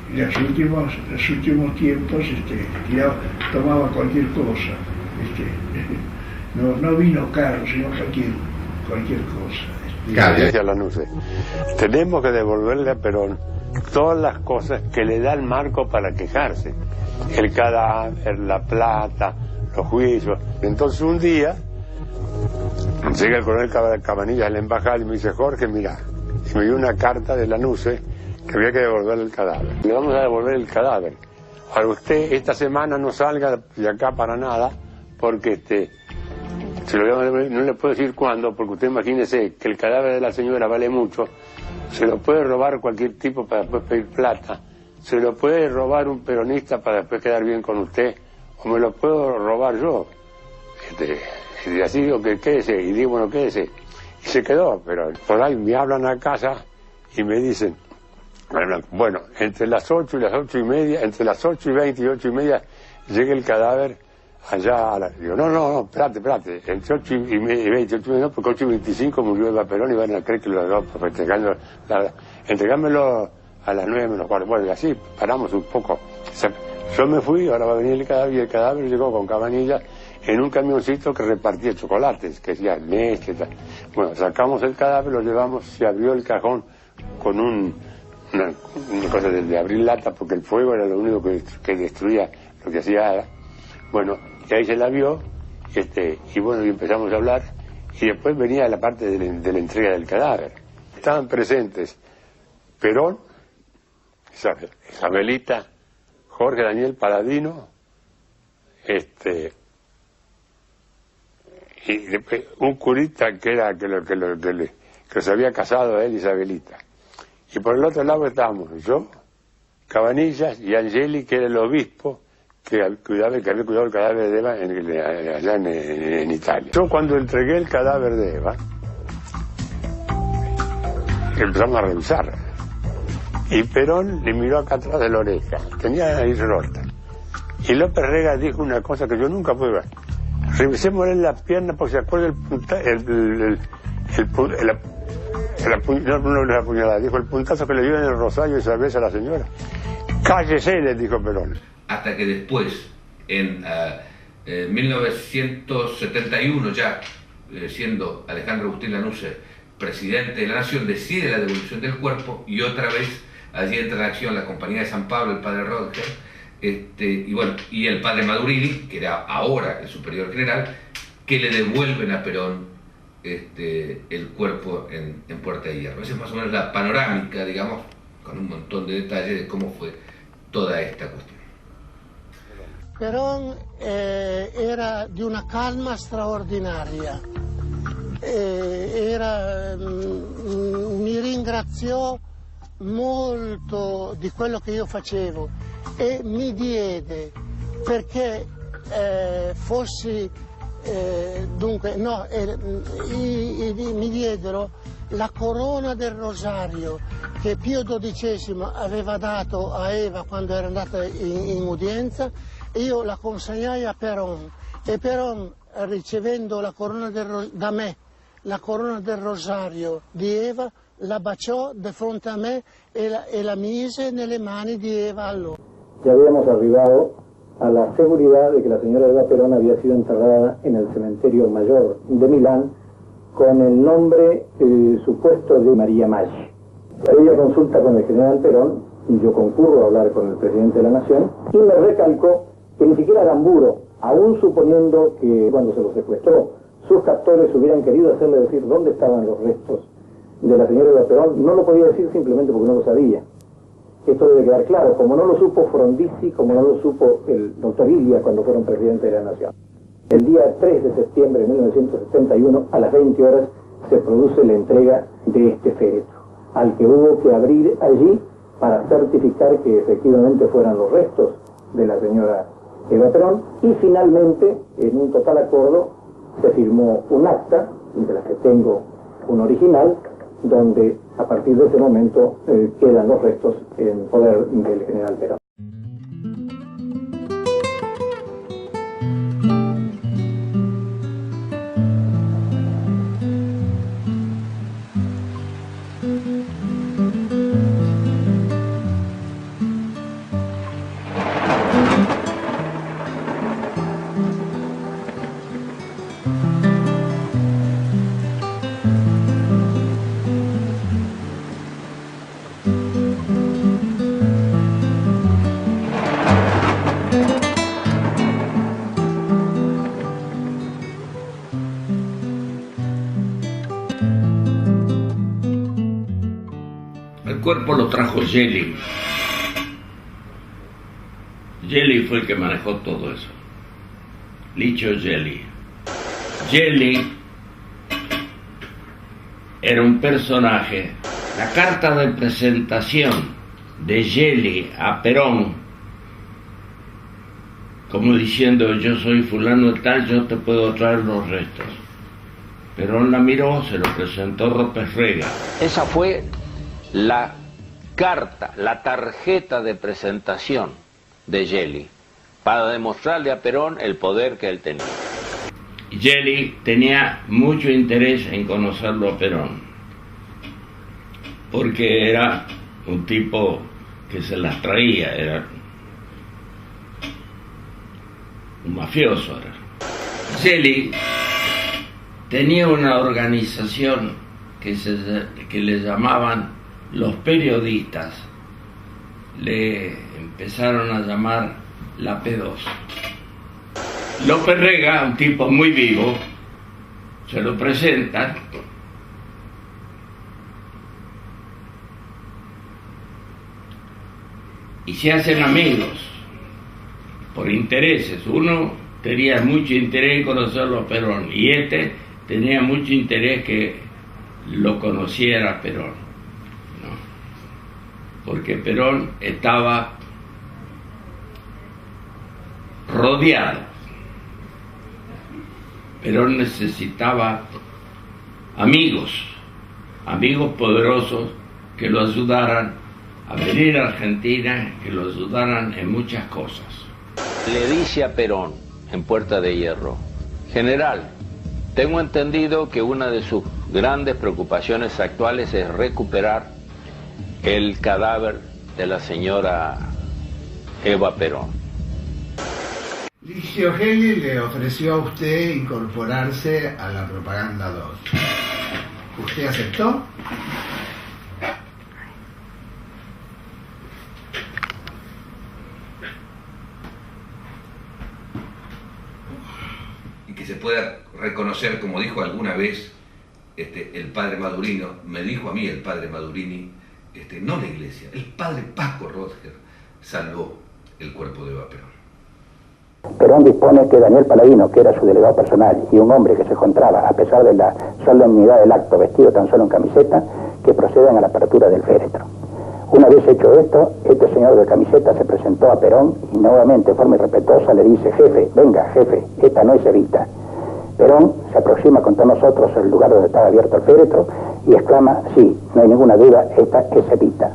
En los últimos tiempos ya tomaba cualquier cosa. No vino caro, sino cualquier cosa. Decía Lanuse, tenemos que devolverle a Perón todas las cosas que le da el marco para quejarse. El cadáver, la plata, los juicios. Entonces un día llega el coronel Cabanillas a la embajada y me dice, Jorge, mira, y me dio una carta de Lanuse que había que devolverle el cadáver. Le vamos a devolver el cadáver. Ahora usted esta semana no salga de acá para nada, porque no le puedo decir cuándo, porque usted imagínese que el cadáver de la señora vale mucho. Se lo puede robar cualquier tipo para después pedir plata, se lo puede robar un peronista para después quedar bien con usted, o me lo puedo robar yo. Y así digo que quédese, y digo, bueno, quédese. Y se quedó, pero por ahí me hablan a casa y me dicen, bueno, entre las 8 y las 8 y media, entre las 8 y 20 y 8 y media, llega el cadáver allá a la... Digo, no, espérate, entre 8 y 20, 8 y media, no, porque 8 y 25 murió Eva Perón y van a creer que lo hago festejando, entregámelo a las 9 menos cuarto. Bueno, y así paramos un poco. Yo me fui, ahora va a venir el cadáver, y el cadáver llegó con Cabanillas en un camioncito que repartía chocolates, que decía leche y tal. Bueno, sacamos el cadáver, lo llevamos, se abrió el cajón con una cosa de abrir lata, porque el fuego era lo único que destruía lo que hacía. Bueno, y ahí se la vio, y bueno, y empezamos a hablar, y después venía la parte de la entrega del cadáver. Estaban presentes Perón, Isabelita, Jorge Daniel Paladino, y después un curita que se había casado a él, Isabelita. Y por el otro lado estábamos yo, Cabanillas y Angeli, que era el obispo que había cuidado el cadáver de Eva allá en Italia. Yo cuando entregué el cadáver de Eva, empezamos a revisar. Y Perón le miró acá atrás de la oreja, tenía ahí rota. Y López Rega dijo una cosa que yo nunca pude ver. Revisémosle la pierna porque se acuerda la puñalada, dijo el puntazo que le dio en el rosario esa vez a la señora. Cállese, le dijo Perón. Hasta que después, en 1971, ya siendo Alejandro Agustín Lanuse presidente de la Nación, decide la devolución del cuerpo, y otra vez allí entra en acción la Compañía de San Pablo, el padre Rodger, y el padre Madurini, que era ahora el superior general, que le devuelven a Perón el cuerpo en Puerta de Hierro. Esa es más o menos la panorámica, digamos, con un montón de detalles de cómo fue toda esta cuestión. Perón era di una calma straordinaria, mi ringraziò molto di quello che io facevo e mi diede, perché fossi, mi diedero la corona del rosario che Pio XII aveva dato a Eva quando era andata in udienza. Io la consegnai a Perón, e Perón, ricevendo la corona da me, la corona del rosario di Eva, la baciò di fronte a me e la mise nelle mani di Eva allora. Ya habíamos arribado a la seguridad de que la señora Eva Perón había sido enterrada en el cementerio mayor de Milán con el nombre supuesto de María Maggi. Ella consulta con el general Perón, y yo concurro a hablar con el presidente de la Nación, y me recalcó que ni siquiera Aramburo, aún suponiendo que cuando se lo secuestró, sus captores hubieran querido hacerle decir dónde estaban los restos de la señora Eva Perón, no lo podía decir simplemente porque no lo sabía. Esto debe quedar claro, como no lo supo Frondizi, como no lo supo el doctor Ilia cuando fueron presidente de la Nación. El día 3 de septiembre de 1971, a las 20 horas, se produce la entrega de este féretro, al que hubo que abrir allí para certificar que efectivamente fueran los restos de la señora Eva Perón, y finalmente, en un total acuerdo, se firmó un acta, de la que tengo un original, donde a partir de ese momento quedan los restos en poder del general Perón. El cuerpo lo trajo Gelli. Gelli fue el que manejó todo eso. Licio Gelli. Gelli era un personaje. La carta de presentación de Gelli a Perón, como diciendo: yo soy fulano de tal, yo te puedo traer los restos. Perón la miró, se lo presentó López Rega. Esa fue la carta, la tarjeta de presentación de Gelli, para demostrarle a Perón el poder que él tenía. Gelli tenía mucho interés en conocerlo a Perón, porque era un tipo que se las traía, era un mafioso. Gelli tenía una organización que le llamaban los periodistas, le empezaron a llamar la P2. López Rega, un tipo muy vivo, se lo presenta y se hacen amigos por intereses. Uno tenía mucho interés en conocerlo a Perón y este tenía mucho interés que lo conociera Perón, porque Perón estaba rodeado. Perón necesitaba amigos poderosos que lo ayudaran a venir a Argentina, que lo ayudaran en muchas cosas. Le dice a Perón en Puerta de Hierro: general, tengo entendido que una de sus grandes preocupaciones actuales es recuperar el cadáver de la señora Eva Perón. Licio Gelli le ofreció a usted incorporarse a la Propaganda 2. ¿Usted aceptó? Y que se pueda reconocer, como dijo alguna vez el padre Madurino, me dijo a mí el padre Madurini, no la iglesia, el padre Paco Rodger salvó el cuerpo de Eva Perón. Perón dispone que Daniel Paladino, que era su delegado personal, y un hombre que se encontraba, a pesar de la solemnidad del acto, vestido tan solo en camiseta, que procedan a la apertura del féretro. Una vez hecho esto, este señor de camiseta se presentó a Perón y nuevamente, de forma irrespetuosa, le dice: jefe, venga, jefe, esta no es Evita. Perón se aproxima con todos nosotros al lugar donde estaba abierto el féretro y exclama: sí, no hay ninguna duda, esta es Evita.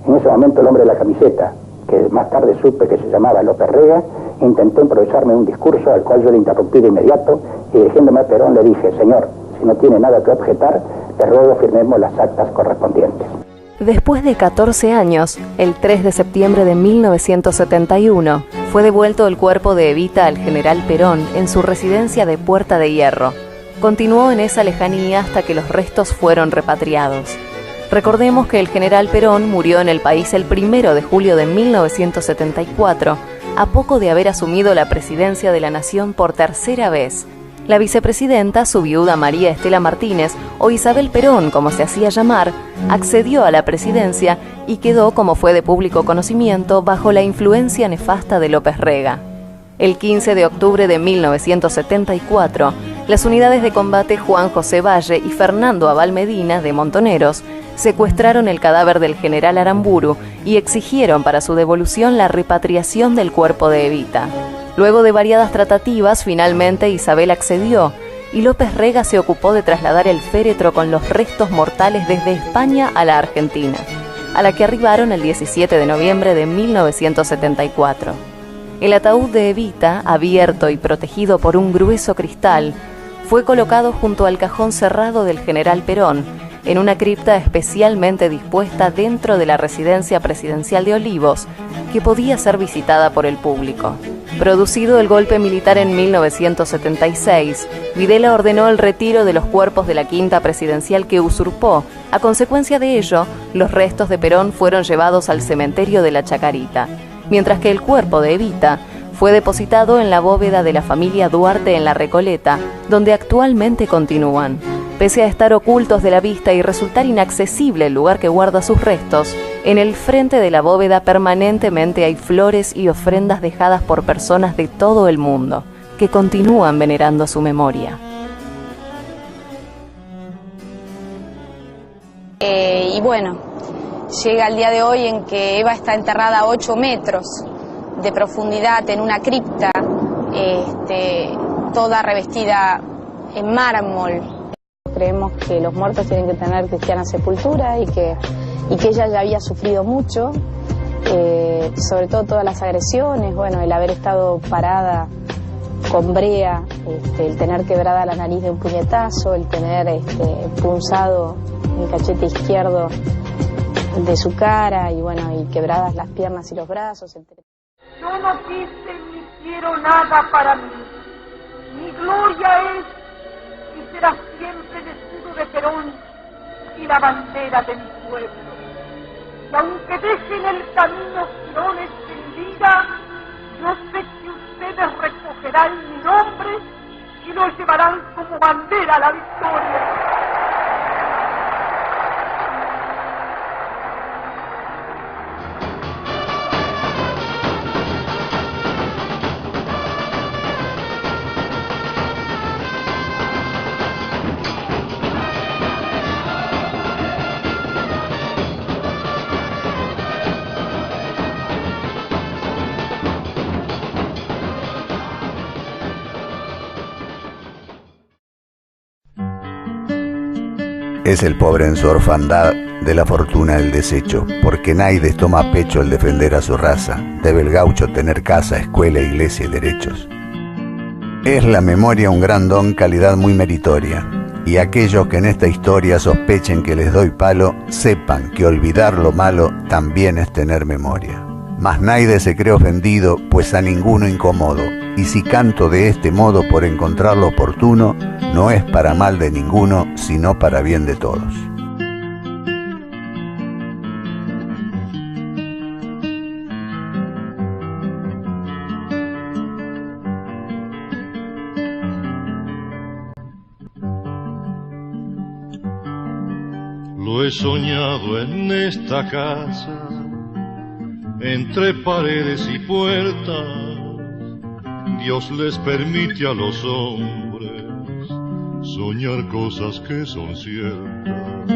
En ese momento el hombre de la camiseta, que más tarde supe que se llamaba López Rega, intentó improvisarme un discurso al cual yo le interrumpí de inmediato y, dirigiéndome a Perón, le dije: señor, si no tiene nada que objetar, le ruego firmemos las actas correspondientes. Después de 14 años, el 3 de septiembre de 1971, fue devuelto el cuerpo de Evita al general Perón en su residencia de Puerta de Hierro. Continuó en esa lejanía hasta que los restos fueron repatriados. Recordemos que el general Perón murió en el país el 1 de julio de 1974, a poco de haber asumido la presidencia de la nación por tercera vez. La vicepresidenta, su viuda María Estela Martínez, o Isabel Perón, como se hacía llamar, accedió a la presidencia y quedó, como fue de público conocimiento, bajo la influencia nefasta de López Rega. El 15 de octubre de 1974, las unidades de combate Juan José Valle y Fernando Abal Medina, de Montoneros, secuestraron el cadáver del general Aramburu y exigieron para su devolución la repatriación del cuerpo de Evita. Luego de variadas tratativas, finalmente Isabel accedió y López Rega se ocupó de trasladar el féretro con los restos mortales desde España a la Argentina, a la que arribaron el 17 de noviembre de 1974. El ataúd de Evita, abierto y protegido por un grueso cristal, fue colocado junto al cajón cerrado del general Perón, en una cripta especialmente dispuesta dentro de la residencia presidencial de Olivos, que podía ser visitada por el público. Producido el golpe militar en 1976, Videla ordenó el retiro de los cuerpos de la quinta presidencial que usurpó. A consecuencia de ello, los restos de Perón fueron llevados al cementerio de la Chacarita, mientras que el cuerpo de Evita fue depositado en la bóveda de la familia Duarte en La Recoleta, donde actualmente continúan. Pese a estar ocultos de la vista y resultar inaccesible el lugar que guarda sus restos, en el frente de la bóveda permanentemente hay flores y ofrendas dejadas por personas de todo el mundo, que continúan venerando su memoria. Y bueno, llega el día de hoy en que Eva está enterrada a 8 metros de profundidad en una cripta, toda revestida en mármol. Creemos que los muertos tienen que tener cristiana sepultura y que ella ya había sufrido mucho, sobre todo todas las agresiones, bueno, el haber estado parada con brea, el tener quebrada la nariz de un puñetazo, el tener punzado el cachete izquierdo de su cara y bueno, y quebradas las piernas y los brazos. Yo no quise ni quiero nada para mí. Mi gloria es y será siempre el escudo de Perón y la bandera de mi pueblo. Y aunque dejen el camino girones sin vida, yo sé que ustedes recogerán mi nombre y lo llevarán como bandera a la victoria. Es el pobre en su orfandad de la fortuna el desecho, porque Naides toma a pecho el defender a su raza. Debe el gaucho tener casa, escuela, iglesia y derechos. Es la memoria un gran don, calidad muy meritoria, y aquellos que en esta historia sospechen que les doy palo, sepan que olvidar lo malo también es tener memoria. Mas Naides se cree ofendido, pues a ninguno incomodo, y si canto de este modo por encontrar lo oportuno, no es para mal de ninguno, sino para bien de todos. Lo he soñado en esta casa, entre paredes y puertas, Dios les permite a los hombres soñar cosas que son ciertas.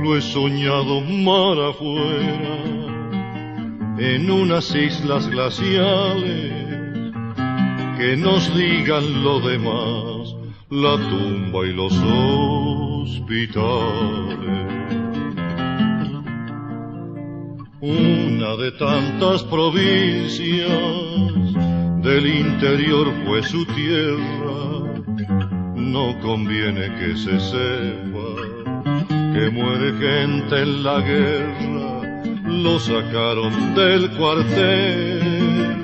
Lo he soñado mar afuera, en unas islas glaciales, que nos digan lo demás, la tumba y los hospitales. Una de tantas provincias del interior fue su tierra. No conviene que se sepa que muere gente en la guerra. Lo sacaron del cuartel,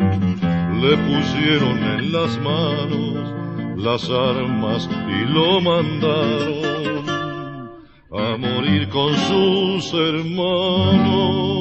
le pusieron en las manos las armas y lo mandaron a morir con sus hermanos.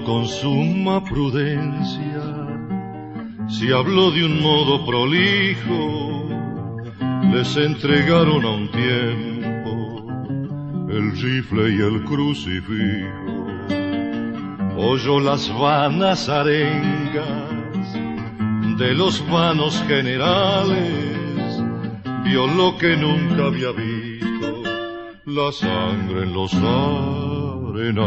Con suma prudencia, si habló de un modo prolijo, les entregaron a un tiempo el rifle y el crucifijo. Oyó las vanas arengas de los vanos generales, vio lo que nunca había visto, la sangre en los arenales.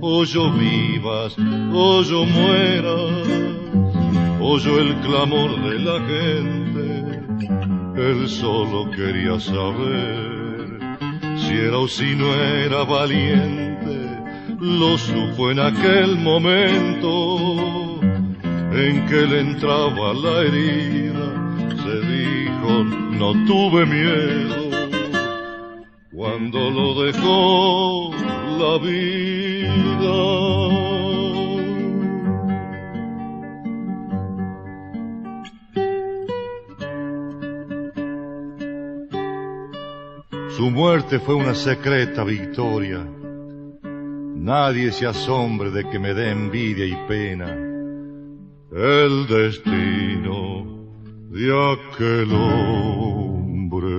Oyó vivas, oyó mueras, oyó el clamor de la gente. Él solo quería saber si era o si no era valiente. Lo supo en aquel momento en que le entraba la herida. Se dijo, no tuve miedo, cuando lo dejó la vida. Su muerte fue una secreta victoria. Nadie se asombre de que me dé envidia y pena el destino de aquel hombre.